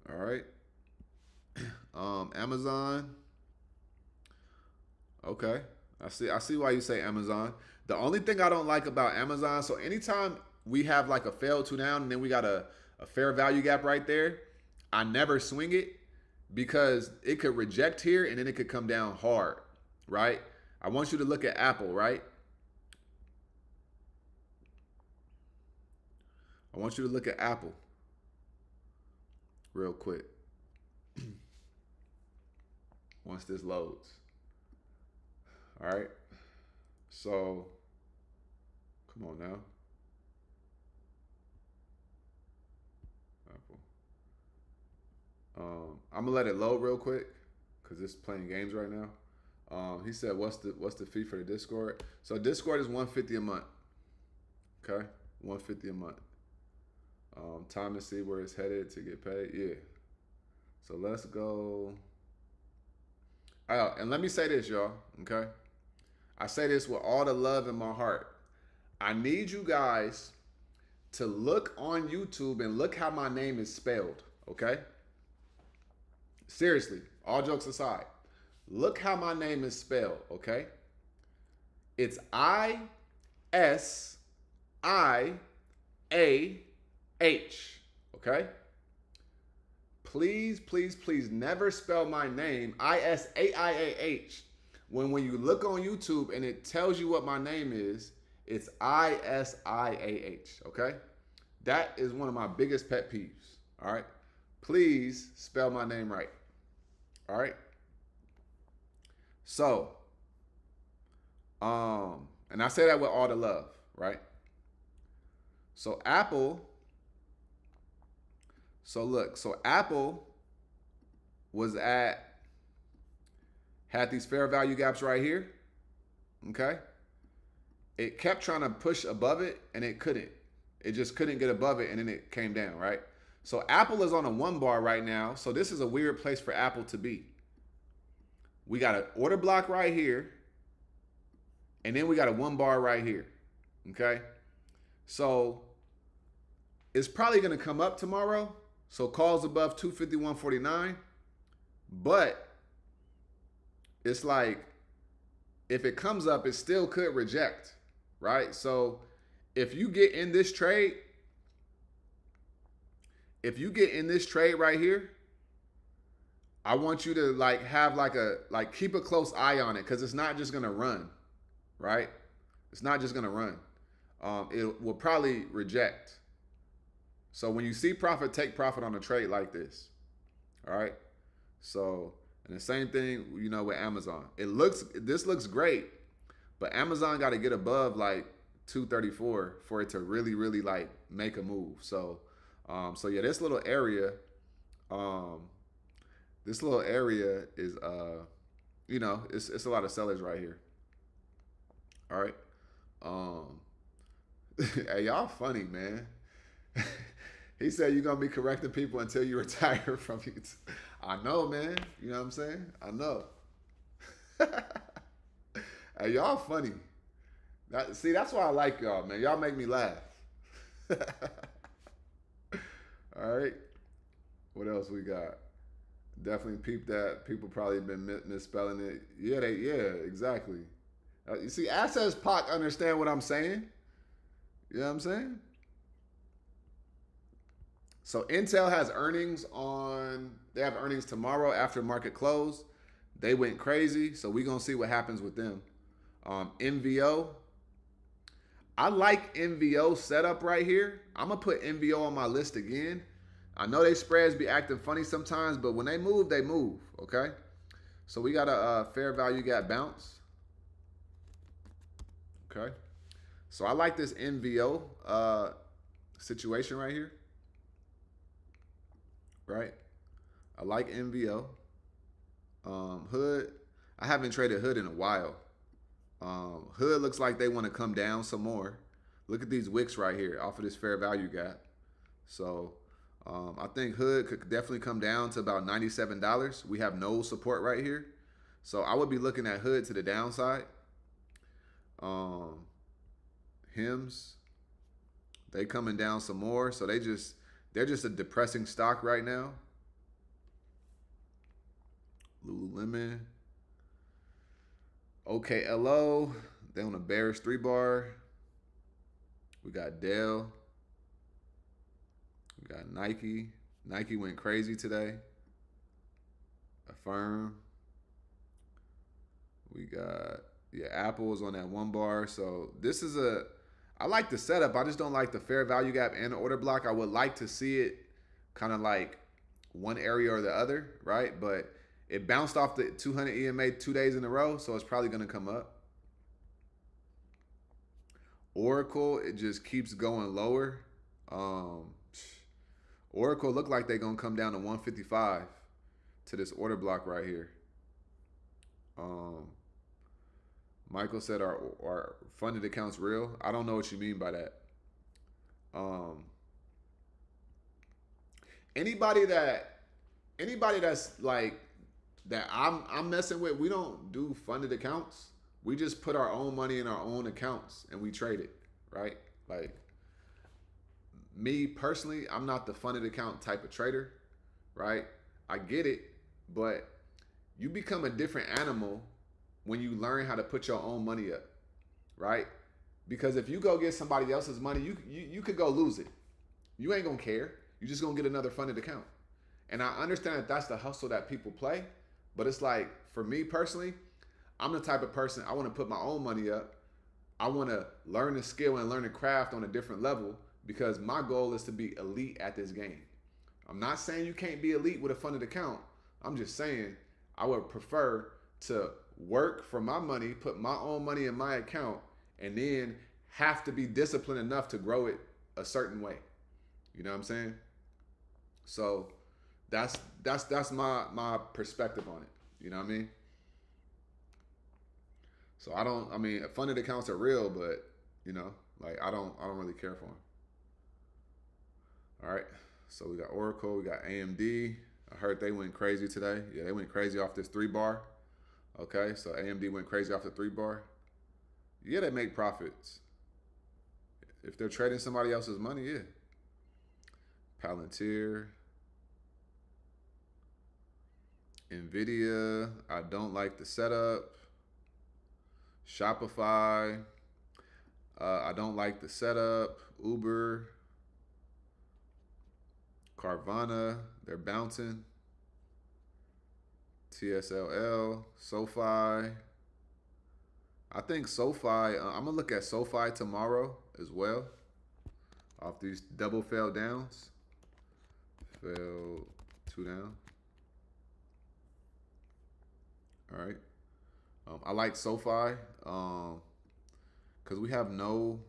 All right. Amazon. Okay. I see why you say Amazon. The only thing I don't like about Amazon, so anytime we have like a failed 2 down and then we got a fair value gap right there, I never swing it because it could reject here and then it could come down hard, right? I want you to look at Apple, right? I want you to look at Apple real quick. Once this loads. All right. So, come on now. Apple. I'm gonna let it load real quick because it's playing games right now. He said, "What's the fee for the Discord?" So Discord is $150 a month. Okay, $150 a month. Time to see where it's headed to get paid. Yeah. So let's go. And let me say this, y'all. Okay. I say this with all the love in my heart. I need you guys to look on YouTube and look how my name is spelled, okay? Seriously, all jokes aside. Look how my name is spelled, okay? It's I-S-I-A-H, okay? Please, please, please never spell my name I-S-A-I-A-H. When you look on YouTube and it tells you what my name is, it's I-S-I-A-H, okay? That is one of my biggest pet peeves, all right? Please spell my name right, all right? So, and I say that with all the love, right? So Apple, so Apple was had these fair value gaps right here, okay? It kept trying to push above it and it couldn't. It just couldn't get above it and then it came down, right? So Apple is on a 1 bar right now. So this is a weird place for Apple to be. We got an order block right here and then we got a 1 bar right here, okay? So it's probably gonna come up tomorrow. So calls above 251.49, but it's like if it comes up, it still could reject, right? So if you get in this trade, if you get in this trade right here, I want you to like have like keep a close eye on it because it's not just gonna run, right? It's not just gonna run. It will probably reject. So when you see profit, take profit on a trade like this. All right. So and the same thing, with Amazon. This looks great, but Amazon got to get above like 234 for it to really, really like make a move. So yeah, um, this little area is it's a lot of sellers right here. All right. Um, hey, y'all funny, man. He said you're gonna be correcting people until you retire from it. I know, man. You know what I'm saying? I know. Hey, y'all funny. See, that's why I like y'all, man. Y'all make me laugh. All right. What else we got? Definitely peep that. People probably been misspelling it. Yeah, exactly. You see, Assets Pac understand what I'm saying. You know what I'm saying? So Intel has earnings they have earnings tomorrow after market close. They went crazy, so we're going to see what happens with them. MVO. I like MVO setup right here. I'm going to put MVO on my list again. I know they spreads be acting funny sometimes, but when they move, okay? So we got a fair value gap bounce. Okay. So I like this MVO situation right here. Right? I like MVO. Hood. I haven't traded Hood in a while. Hood looks like they want to come down some more. Look at these wicks right here off of this fair value gap. So I think Hood could definitely come down to about $97. We have no support right here. So I would be looking at Hood to the downside. Hims, they coming down some more. So they're just a depressing stock right now. Lululemon. OKLO. They on a bearish 3-bar. We got Dell. We got Nike. Nike went crazy today. Affirm. We got, Apple is on that 1-bar. So this is I like the setup. I just don't like the fair value gap and the order block. I would like to see it kind of like one area or the other, right? But it bounced off the 200 EMA 2 days in a row, so it's probably going to come up. Oracle, it just keeps going lower. Oracle look like they're going to come down to 155 to this order block right here. Michael said our funded accounts real. I don't know what you mean by that. Anybody that's like that I'm messing with, we don't do funded accounts. We just put our own money in our own accounts and we trade it, right? Like me personally, I'm not the funded account type of trader, right? I get it, but you become a different animal when you learn how to put your own money up, right? Because if you go get somebody else's money, you could go lose it. You ain't gonna care. You just gonna get another funded account. And I understand that that's the hustle that people play, but it's like for me personally, I'm the type of person I want to put my own money up. I want to learn the skill and learn the craft on a different level because my goal is to be elite at this game. I'm not saying you can't be elite with a funded account. I'm just saying I would prefer to work for my money, put my own money in my account, and then have to be disciplined enough to grow it a certain way. You know what I'm saying? So that's my perspective on it. You know what I mean? So funded accounts are real, but like I don't really care for them. All right. So we got Oracle, we got AMD. I heard they went crazy today. Yeah, they went crazy off this 3-bar. Okay, so AMD went crazy off the 3-bar. Yeah, they make profits. If they're trading somebody else's money, yeah. Palantir. Nvidia, I don't like the setup. Shopify, I don't like the setup. Uber, Carvana, they're bouncing. TSLL, SoFi. I think SoFi, I'm going to look at SoFi tomorrow as well. Off these double fail downs. Fell 2 down. All right. I like SoFi because we have no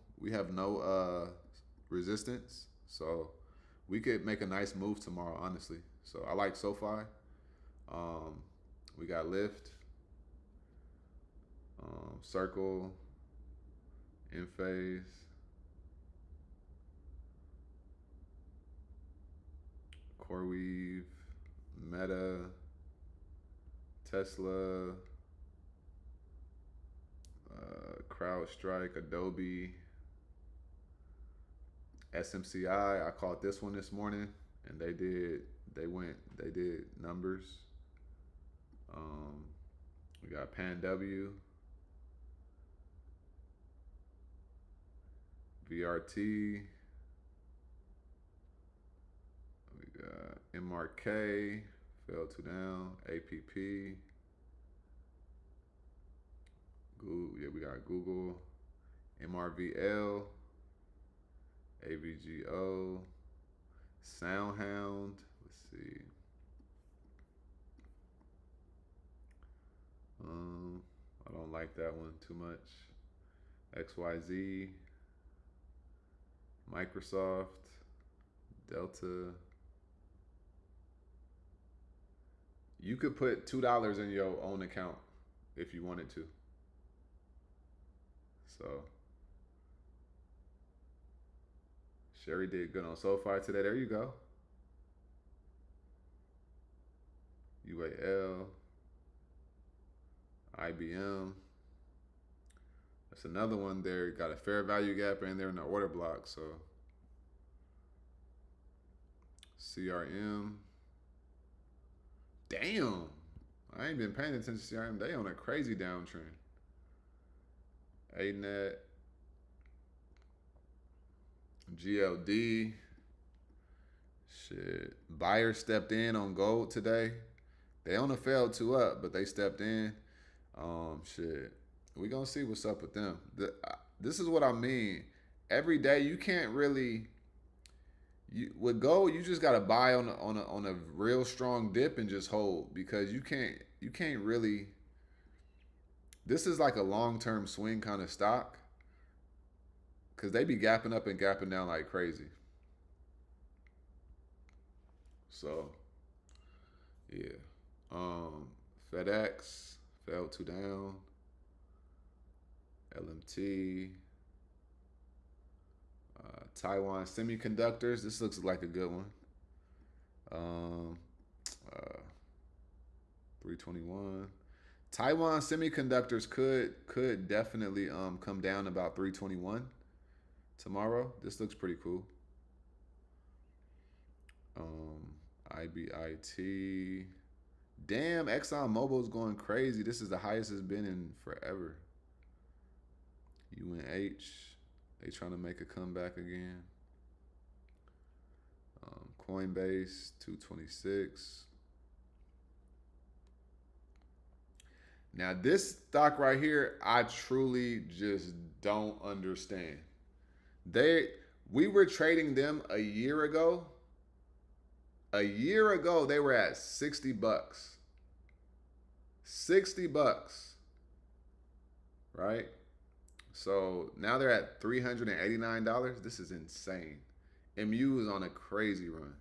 resistance, so we could make a nice move tomorrow, honestly. So I like SoFi. We got Lyft, Circle, Enphase, CoreWeave, Meta, Tesla, CrowdStrike, Adobe, SMCI. I caught this one this morning, and they did numbers. We got PanW, VRT. We got MRK, fell 2 down. APP. Google, yeah, we got Google, MRVL, AVGO, SoundHound. Let's see. I don't like that one too much. XYZ, Microsoft, Delta. You could put $2 in your own account if you wanted to. So Sherry did good on SoFi today. There you go. UAL, IBM. That's another one there. Got a fair value gap and they're in the order block. So CRM. Damn. I ain't been paying attention to CRM. They on a crazy downtrend. ANET. GLD. Shit. Buyer stepped in on gold today. They only fell 2 up, but they stepped in. Shit. We gonna see what's up with them. This is what I mean. Every day you can't really. With gold, you just gotta buy on a real strong dip and just hold, because you can't really. This is like a long-term swing kind of stock, because they be gapping up and gapping down like crazy. So yeah, FedEx fell 2 down. LMT. Taiwan Semiconductors. This looks like a good one. 321. Taiwan Semiconductors could definitely come down about 321 tomorrow. This looks pretty cool. IBIT. Damn, ExxonMobil's going crazy. This is the highest it's been in forever. UNH. They trying to make a comeback again. Coinbase, 226. Now this stock right here, I truly just don't understand. We were trading them a year ago. A year ago, they were at $60. $60. Right? So now they're at $389. This is insane. MU is on a crazy run.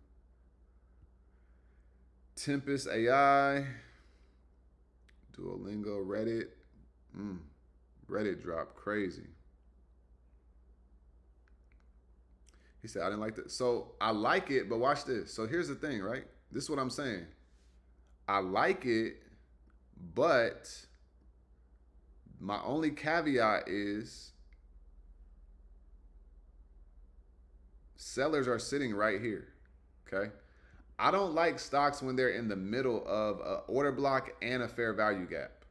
Tempest AI, Duolingo, Reddit. Reddit dropped crazy. He said, I didn't like that. So I like it, but watch this. So here's the thing, right? This is what I'm saying. I like it, but my only caveat is sellers are sitting right here, okay? I don't like stocks when they're in the middle of a order block and a fair value gap,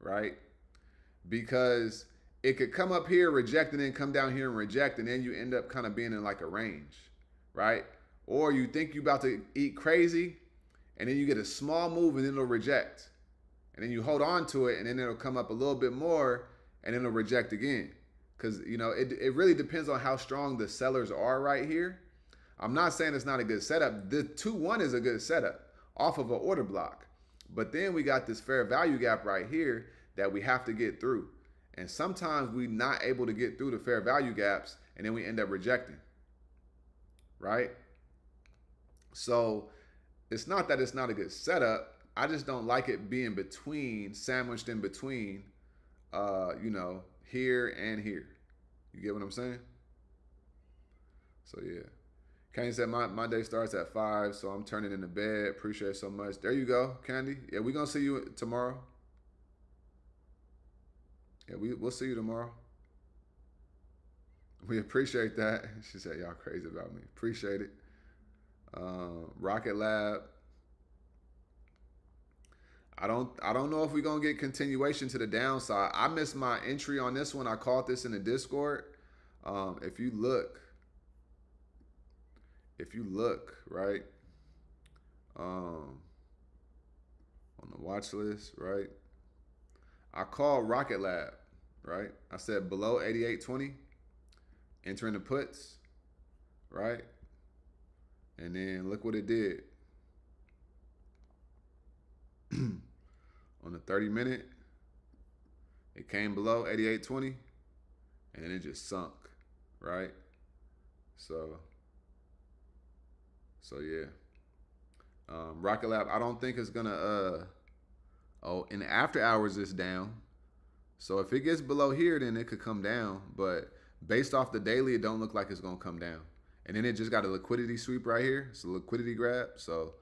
right? Because it could come up here, reject, and then come down here and reject, and then you end up kind of being in like a range, right? Or you think you about to eat crazy, and then you get a small move, and then it'll reject, and then you hold on to it, and then it'll come up a little bit more, and then it'll reject again. Because it really depends on how strong the sellers are right here. I'm not saying it's not a good setup. The 2-1 is a good setup off of an order block. But then we got this fair value gap right here that we have to get through. And sometimes we're not able to get through the fair value gaps, and then we end up rejecting, right? So it's not that it's not a good setup. I just don't like it being sandwiched in between, here and here. You get what I'm saying? So yeah. Candy said my day starts at 5, so I'm turning into bed. Appreciate it so much. There you go, Candy. Yeah, we're gonna see you tomorrow. Yeah, we'll see you tomorrow. We appreciate that. She said y'all crazy about me. Appreciate it. Rocket Lab. I don't know if we're gonna get continuation to the downside. I missed my entry on this one. I caught this in the Discord. If you look, right, on the watch list, right, I called Rocket Lab, right? I said below 88.20, entering the puts, right? And then look what it did. On the 30-minute, it came below 88.20, and then it just sunk, right? So yeah. Rocket Lab, I don't think it's gonna in the after hours it's down. So if it gets below here, then it could come down. But based off the daily, it don't look like it's gonna come down. And then it just got a liquidity sweep right here. It's a liquidity grab. So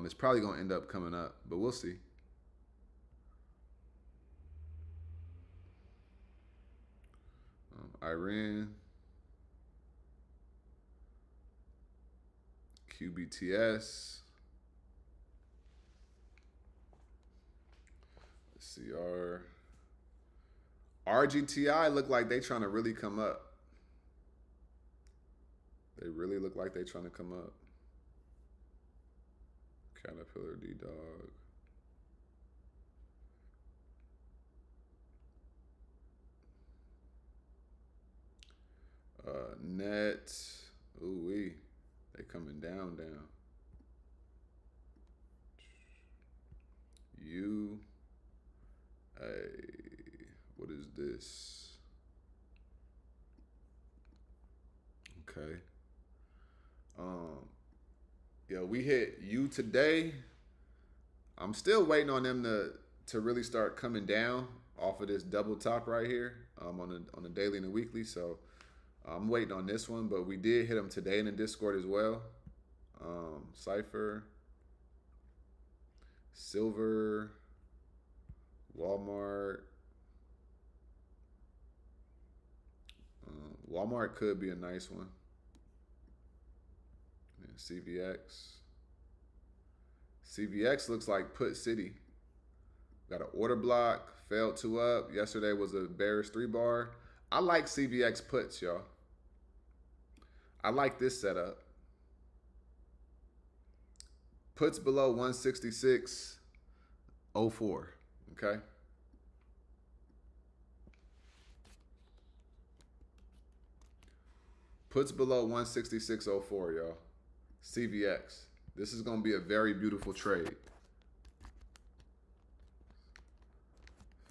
it's probably gonna end up coming up, but we'll see. Iran, QBTS, CR, RGTI look like they trying to really come up. They really look like they trying to come up. Caterpillar, D-Dog. Net, ooh-wee, they coming down. What is this? Okay. Yeah, we hit U today. I'm still waiting on them to really start coming down off of this double top right here on the daily and the weekly. So I'm waiting on this one, but we did hit them today in the Discord as well. Cypher, Silver, Walmart. Walmart could be a nice one. And CVX. CVX looks like Put City. Got an order block, failed 2 up. Yesterday was a bearish 3-bar. I like CVX puts, y'all. I like this setup. Puts below 166.04. Okay. Puts below 166.04, y'all. CVX. This is going to be a very beautiful trade.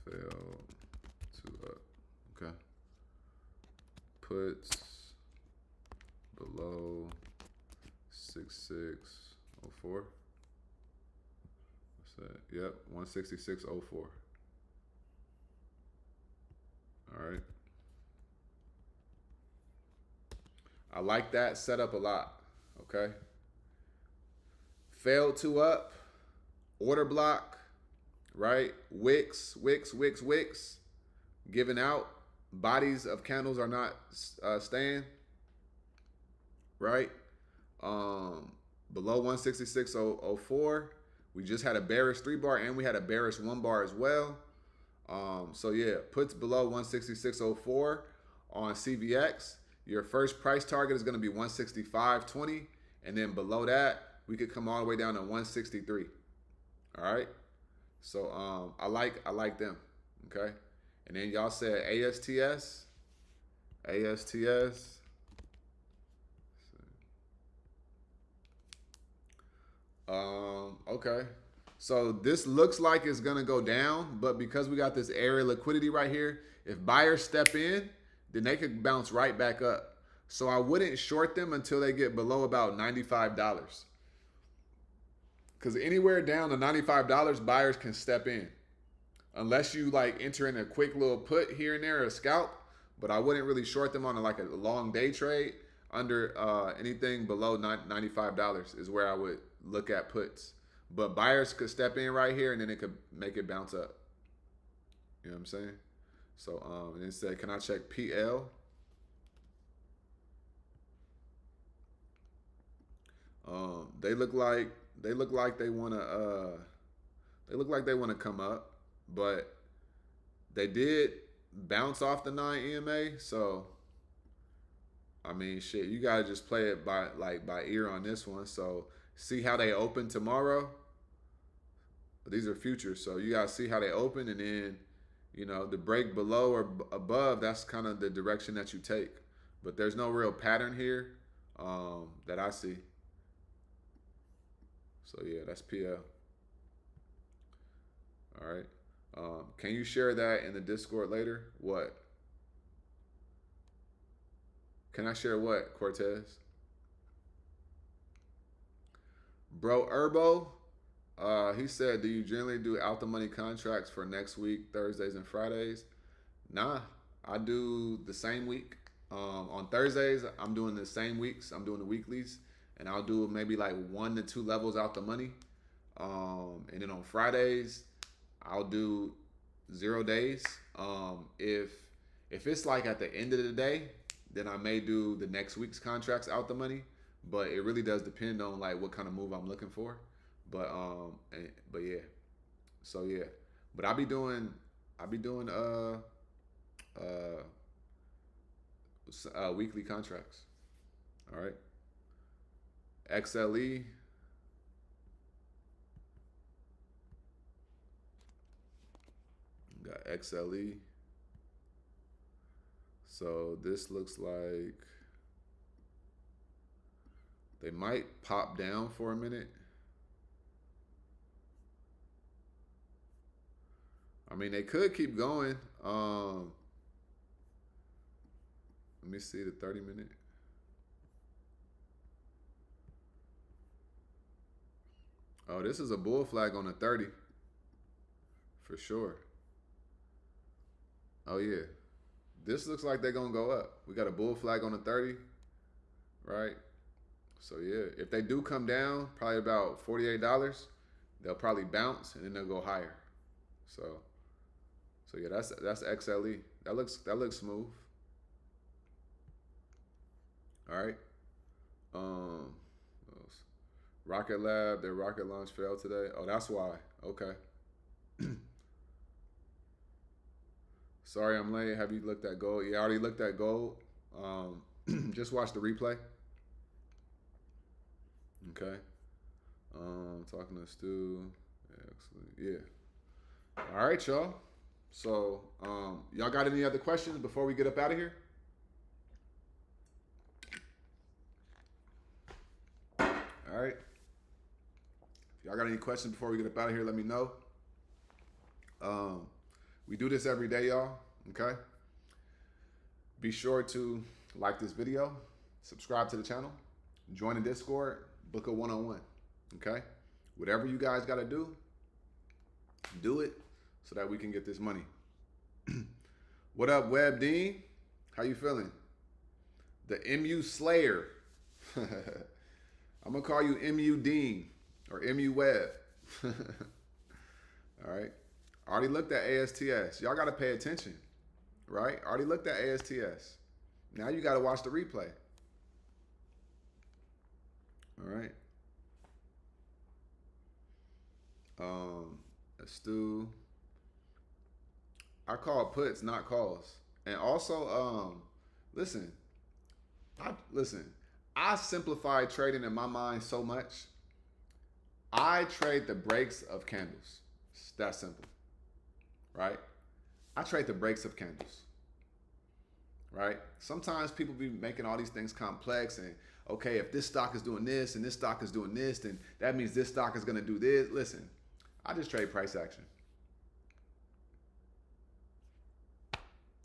Fail 2 up. Okay. Puts below 66.04. What's that? Yep, 166.04. All right. I like that setup a lot. Okay. Failed 2 up. Order block. Right? Wicks. Giving out. Bodies of candles are not staying. Right? below 166.04. We just had a bearish 3 bar and we had a bearish 1 bar as well. So yeah, puts below 166.04 on CVX. Your first price target is going to be 165.20, and then below that we could come all the way down to 163. All right. So I like them. Okay. And then y'all said ASTS. Okay. So this looks like it's gonna go down, but because we got this area liquidity right here, if buyers step in, then they could bounce right back up. So I wouldn't short them until they get below about $95. Because anywhere down to $95, buyers can step in. Unless you like enter in a quick little put here and there, a scalp. But I wouldn't really short them on like a long day trade. Under anything below $95 is where I would look at puts. But buyers could step in right here and then it could make it bounce up. You know what I'm saying? So and it said, can I check PL? They look like they wanna come up, but they did bounce off the 9 EMA, so I mean shit, you gotta just play it by ear on this one. So see how they open tomorrow. These are futures, so you gotta see how they open, and then the break below or above, that's kind of the direction that you take. But there's no real pattern here that I see. So yeah, that's PL. All right. Can you share that in the Discord later? What? Can I share what, Cortez? Bro Herbo, he said, do you generally do out the money contracts for next week, Thursdays and Fridays? Nah, I do the same week. On Thursdays, I'm doing the same weeks. I'm doing the weeklies, and I'll do maybe like 1 to 2 levels out the money. And then on Fridays, I'll do 0 days. If it's like at the end of the day, then I may do the next week's contracts out the money. But it really does depend on like what kind of move I'm looking for. But yeah. So yeah. But I'll be doing weekly contracts. All right. XLE. Got XLE. So this looks like they might pop down for a minute. I mean, they could keep going. Let me see the 30-minute. Oh, this is a bull flag on the 30. For sure. Oh, yeah. This looks like they're going to go up. We got a bull flag on the 30, right? So, yeah, if they do come down, probably about $48, they'll probably bounce, and then they'll go higher. So yeah, that's XLE. That looks smooth. All right. Rocket Lab, their rocket launch failed today. Oh, that's why. Okay. Sorry I'm late. Have you looked at gold? Yeah, I already looked at gold. Just watch the replay. Okay. Talking to Stu. Excellent. Yeah. All right, y'all. So, y'all got any other questions before we get up out of here? All right. If y'all got any questions before we get up out of here, let me know. We do this every day, y'all. Okay. Be sure to like this video, subscribe to the channel, join the Discord, book a one-on-one. Okay. Whatever you guys got to do it so that we can get this money. What up, Web Dean? How you feeling? The MU Slayer. I'm gonna call you MU Dean or MU Web. All right. I already looked at ASTS. Y'all gotta pay attention, right? I already looked at ASTS. Now you gotta watch the replay. All right. Let's do. I call puts, not calls. And also, listen, listen. I simplify trading in my mind so much. I trade the breaks of candles. It's that simple, right? I trade the breaks of candles, right? Sometimes people be making all these things complex and okay, if this stock is doing this and this stock is doing this, then that means this stock is going to do this. Listen, I just trade price action.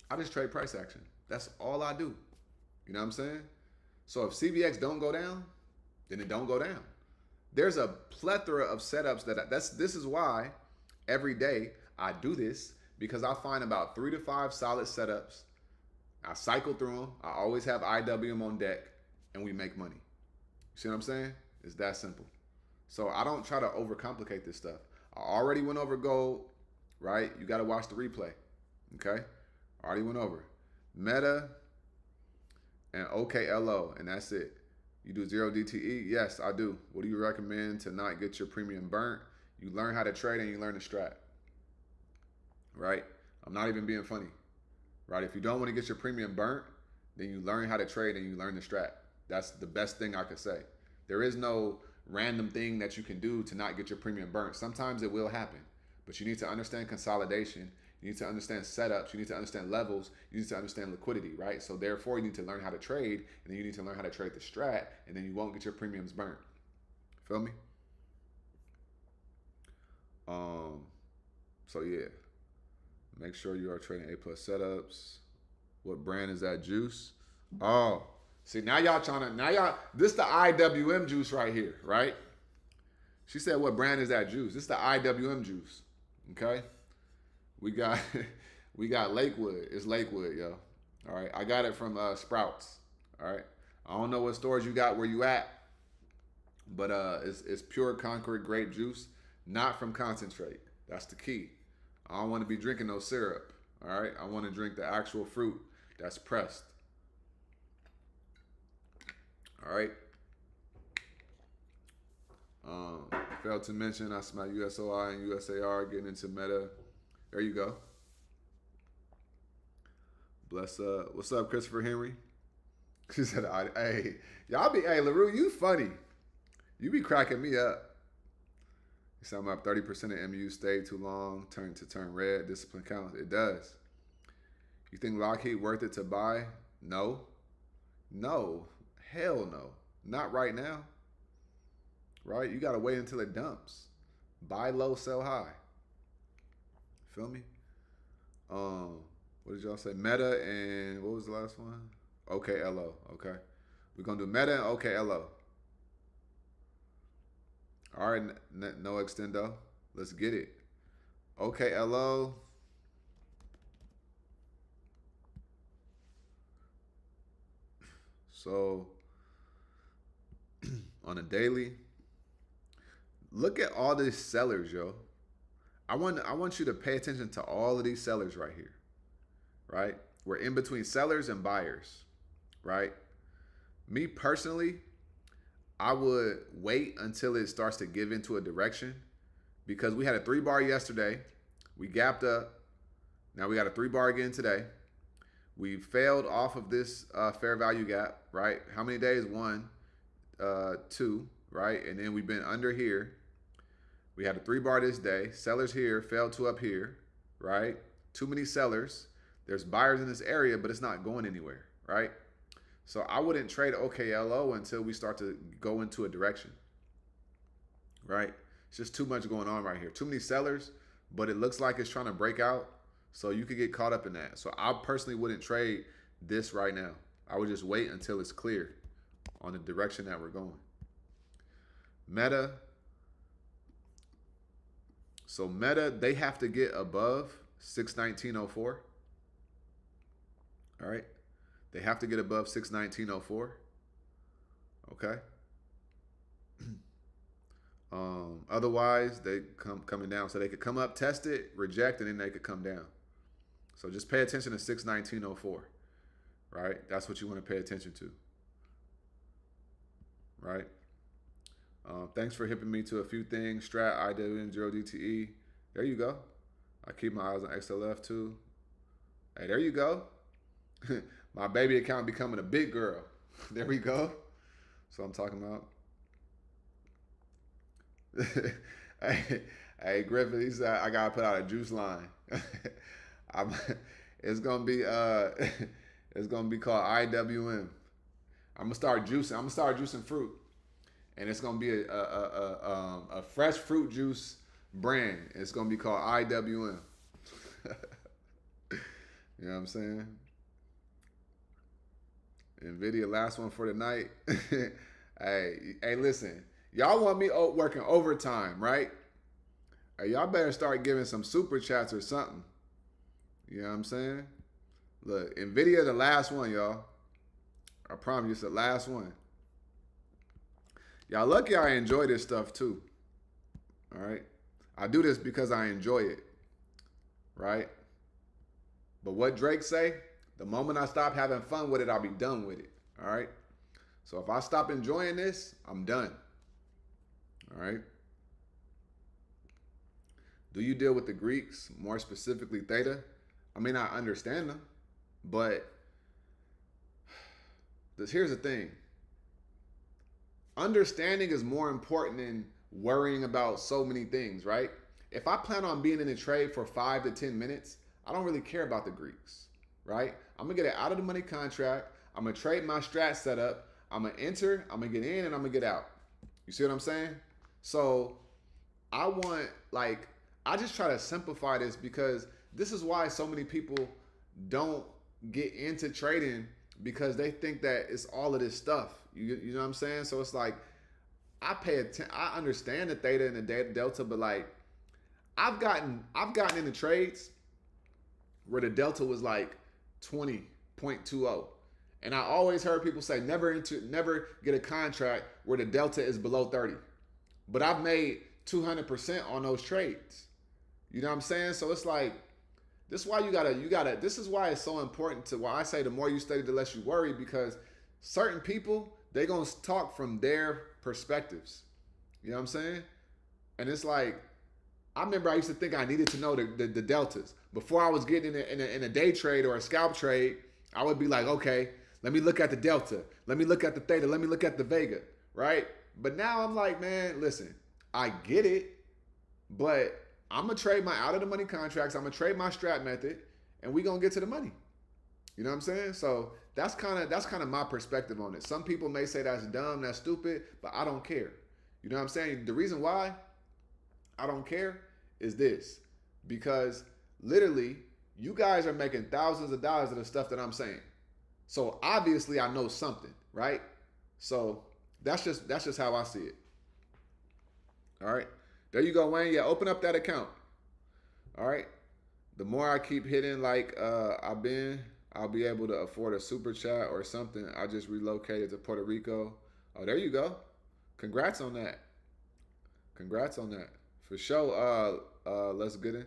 I just trade price action. That's all I do. You know what I'm saying? So if CVX don't go down, then it don't go down. There's a plethora of setups this is why every day I do this because I find about 3 to 5 solid setups. I cycle through them. I always have IWM on deck and we make money. You see what I'm saying? It's that simple. So I don't try to overcomplicate this stuff. I already went over gold, right? You got to watch the replay. Okay? I already went over Meta and OKLO, and that's it. You do 0 DTE? Yes, I do. What do you recommend to not get your premium burnt? You learn how to trade and you learn to strat. Right? I'm not even being funny. Right? If you don't want to get your premium burnt, then you learn how to trade and you learn to strat. That's the best thing I could say. There is no random thing that you can do to not get your premium burnt. Sometimes it will happen, but you need to understand consolidation. You need to understand setups. You need to understand levels. You need to understand liquidity, right? So therefore, you need to learn how to trade, and then you need to learn how to trade the strat, and then you won't get your premiums burnt. Feel me? So yeah, make sure you are trading A+ setups. What brand is that juice? Oh, see now this the IWM juice right here, right? She said, what brand is that juice? This is the IWM juice, okay? We got Lakewood. It's Lakewood, yo. All right. I got it from Sprouts. All right. I don't know what stores you got where you at, but it's pure Concord grape juice, not from concentrate. That's the key. I don't want to be drinking no syrup. All right. I want to drink the actual fruit that's pressed. All right. Failed to mention, I smell USOI and USAR getting into Meta. There you go. Bless up. What's up, Christopher Henry? She said, hey, LaRue, you funny. You be cracking me up. You said I'm up 30% of MU stayed too long, turn red, discipline counts. It does. You think Lockheed worth it to buy? No. No. Hell no. Not right now. Right? You got to wait until it dumps. Buy low, sell high. Feel me? What did y'all say? Meta and what was the last one? OKLO. Okay. We're going to do Meta and OKLO. All right. No extendo. Let's get it. OKLO. So on a daily, look at all these sellers, yo. I want you to pay attention to all of these sellers right here, right? We're in between sellers and buyers, right? Me personally, I would wait until it starts to give into a direction because we had a 3-bar yesterday. We gapped up. Now we got a 3-bar again today. We failed off of this fair value gap, right? How many days? 1, 2, right? And then we've been under here. We had a 3-bar this day. Sellers here, failed to up here, right? Too many sellers. There's buyers in this area, but it's not going anywhere, right? So I wouldn't trade OKLO until we start to go into a direction, right? It's just too much going on right here. Too many sellers, but it looks like it's trying to break out. So you could get caught up in that. So I personally wouldn't trade this right now. I would just wait until it's clear on the direction that we're going. Meta. So Meta, they have to get above 619.04. All right. They have to get above 619.04. Okay. Otherwise, they coming down. So they could come up, test it, reject, and then they could come down. So just pay attention to 619.04. Right? That's what you want to pay attention to. Right? Thanks for hipping me to a few things. Strat, IWN, 0 DTE. There you go. I keep my eyes on XLF too. Hey, there you go. My baby account becoming a big girl. There we go. So I'm talking about. hey, Griffin, he said I gotta put out a juice line. I'm, it's gonna be it's gonna be called IWM. I'm gonna start juicing. I'm gonna start juicing fruit, and it's gonna be a fresh fruit juice brand. It's gonna be called IWM. You know what I'm saying? Nvidia, last one for the night. hey, listen. Y'all want me working overtime, right? Hey, y'all better start giving some super chats or something. You know what I'm saying? Look, Nvidia, the last one, y'all. I promise you, it's the last one. Y'all lucky I enjoy this stuff too. All right? I do this because I enjoy it. Right? But what Drake say? The moment I stop having fun with it, I'll be done with it. All right? So if I stop enjoying this, I'm done. All right? Do you deal with the Greeks, more specifically Theta? I mean, I understand them, but here's the thing. Understanding is more important than worrying about so many things, right? If I plan on being in a trade for 5 to 10 minutes, I don't really care about the Greeks, right? I'm going to get an out of the money contract. I'm going to trade my strat setup. I'm going to enter, I'm going to get in, and I'm going to get out. You see what I'm saying? So I just try to simplify this because this is why so many people don't get into trading, because they think that it's all of this stuff. You know what I'm saying? So it's like I understand the theta and the delta, but like I've gotten into trades where the delta was like 20.20. And I always heard people say never get a contract where the delta is below 30. But I've made 200% on those trades. You know what I'm saying? So it's like, this is why this is why it's so important to why I say the more you study, the less you worry, because certain people, they're going to talk from their perspectives. You know what I'm saying? And it's like, I remember I used to think I needed to know the deltas. Before I was getting in a day trade or a scalp trade, I would be like, okay, let me look at the delta. Let me look at the theta. Let me look at the vega, right? But now I'm like, man, listen, I get it, but I'm going to trade my out of the money contracts. I'm going to trade my strat method, and we going to get to the money. You know what I'm saying? So that's kind of my perspective on it. Some people may say that's dumb, that's stupid, but I don't care. You know what I'm saying? The reason why I don't care is this, because literally you guys are making thousands of dollars of the stuff that I'm saying. So obviously I know something, right? So that's just how I see it. All right. There you go, Wayne. Yeah, open up that account. All right. The more I keep hitting like I'll be able to afford a super chat or something. I just relocated to Puerto Rico. Oh, there you go. Congrats on that. Congrats on that. For sure. Let's get in.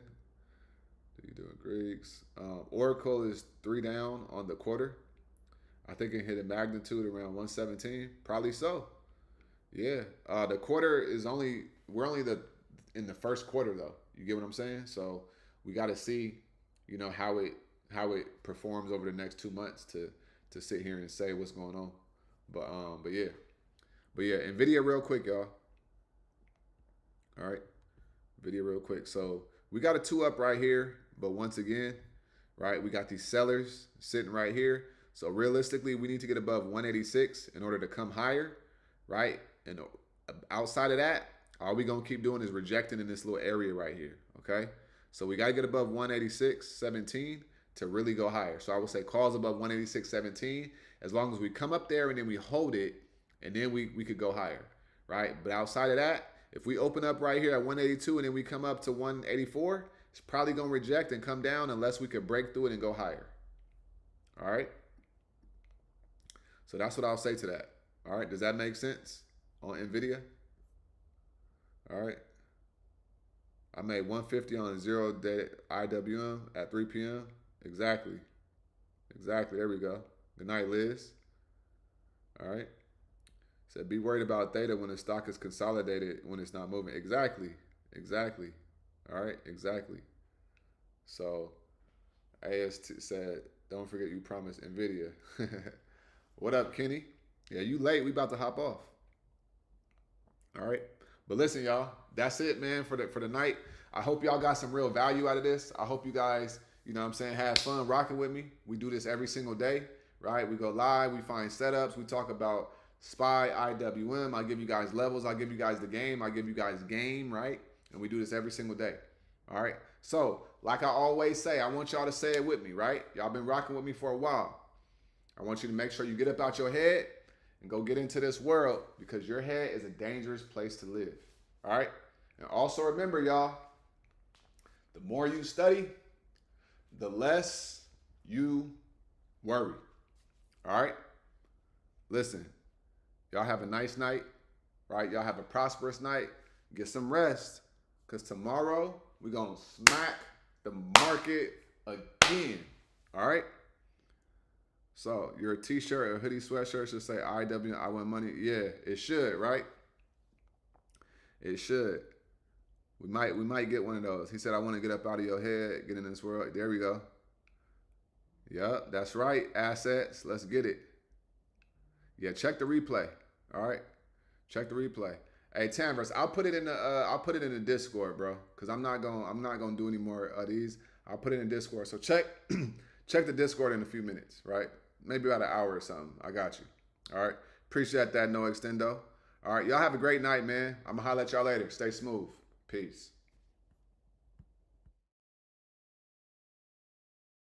You doing Greeks? Oracle is 3 down on the quarter. I think it hit a magnitude around 117. Probably so. Yeah. The quarter is we're only in the first quarter though. You get what I'm saying? So we got to see, how it performs over the next 2 months to sit here and say what's going on. But yeah. Nvidia real quick, y'all. All right. Nvidia real quick. So we got a 2 up right here, but once again, right, we got these sellers sitting right here. So realistically, we need to get above 186 in order to come higher, right? And outside of that, all we gonna keep doing is rejecting in this little area right here, okay? So we gotta get above 186.17 to really go higher. So I would say calls above 186.17. As long as we come up there and then we hold it, and then we could go higher, right? But outside of that, if we open up right here at 182 and then we come up to 184, it's probably gonna reject and come down unless we could break through it and go higher. All right? So that's what I'll say to that. All right, does that make sense on NVIDIA? All right. I made 150 on a 0-day IWM at 3 p.m. Exactly. There we go. Good night, Liz. All right. Said be worried about theta when the stock is consolidated when it's not moving. Exactly. All right, exactly. So AST said, don't forget you promised NVIDIA. What up, Kenny? Yeah, you late. We about to hop off. All right. But listen, y'all, that's it, man, for the night. I hope y'all got some real value out of this. I hope you guys, you know what I'm saying, have fun rocking with me. We do this every single day, right? We go live, we find setups, we talk about SPY, IWM. I give you guys levels, I give you guys the game, I give you guys game, right? And we do this every single day. All right. So, like I always say, I want y'all to say it with me, right? Y'all been rocking with me for a while. I want you to make sure you get up out your head and go get into this world because your head is a dangerous place to live. All right? And also remember, y'all, the more you study, the less you worry. All right? Listen, y'all have a nice night, right? Y'all have a prosperous night. Get some rest because tomorrow we're going to smack the market again. All right? So your t-shirt or hoodie sweatshirt should say IW, I win money. Yeah, it should, right? It should. We might get one of those. He said, I want to get up out of your head, get in this world. There we go. Yep, that's right. Assets. Let's get it. Yeah, check the replay. All right. Check the replay. Hey, Tamverse, I'll put it in the Discord, bro. Cause I'm not gonna do any more of these. I'll put it in Discord. So check check the Discord in a few minutes, right? Maybe about an hour or something. I got you. All right. Appreciate that, no extendo. All right. Y'all have a great night, man. I'm going to holler at y'all later. Stay smooth. Peace.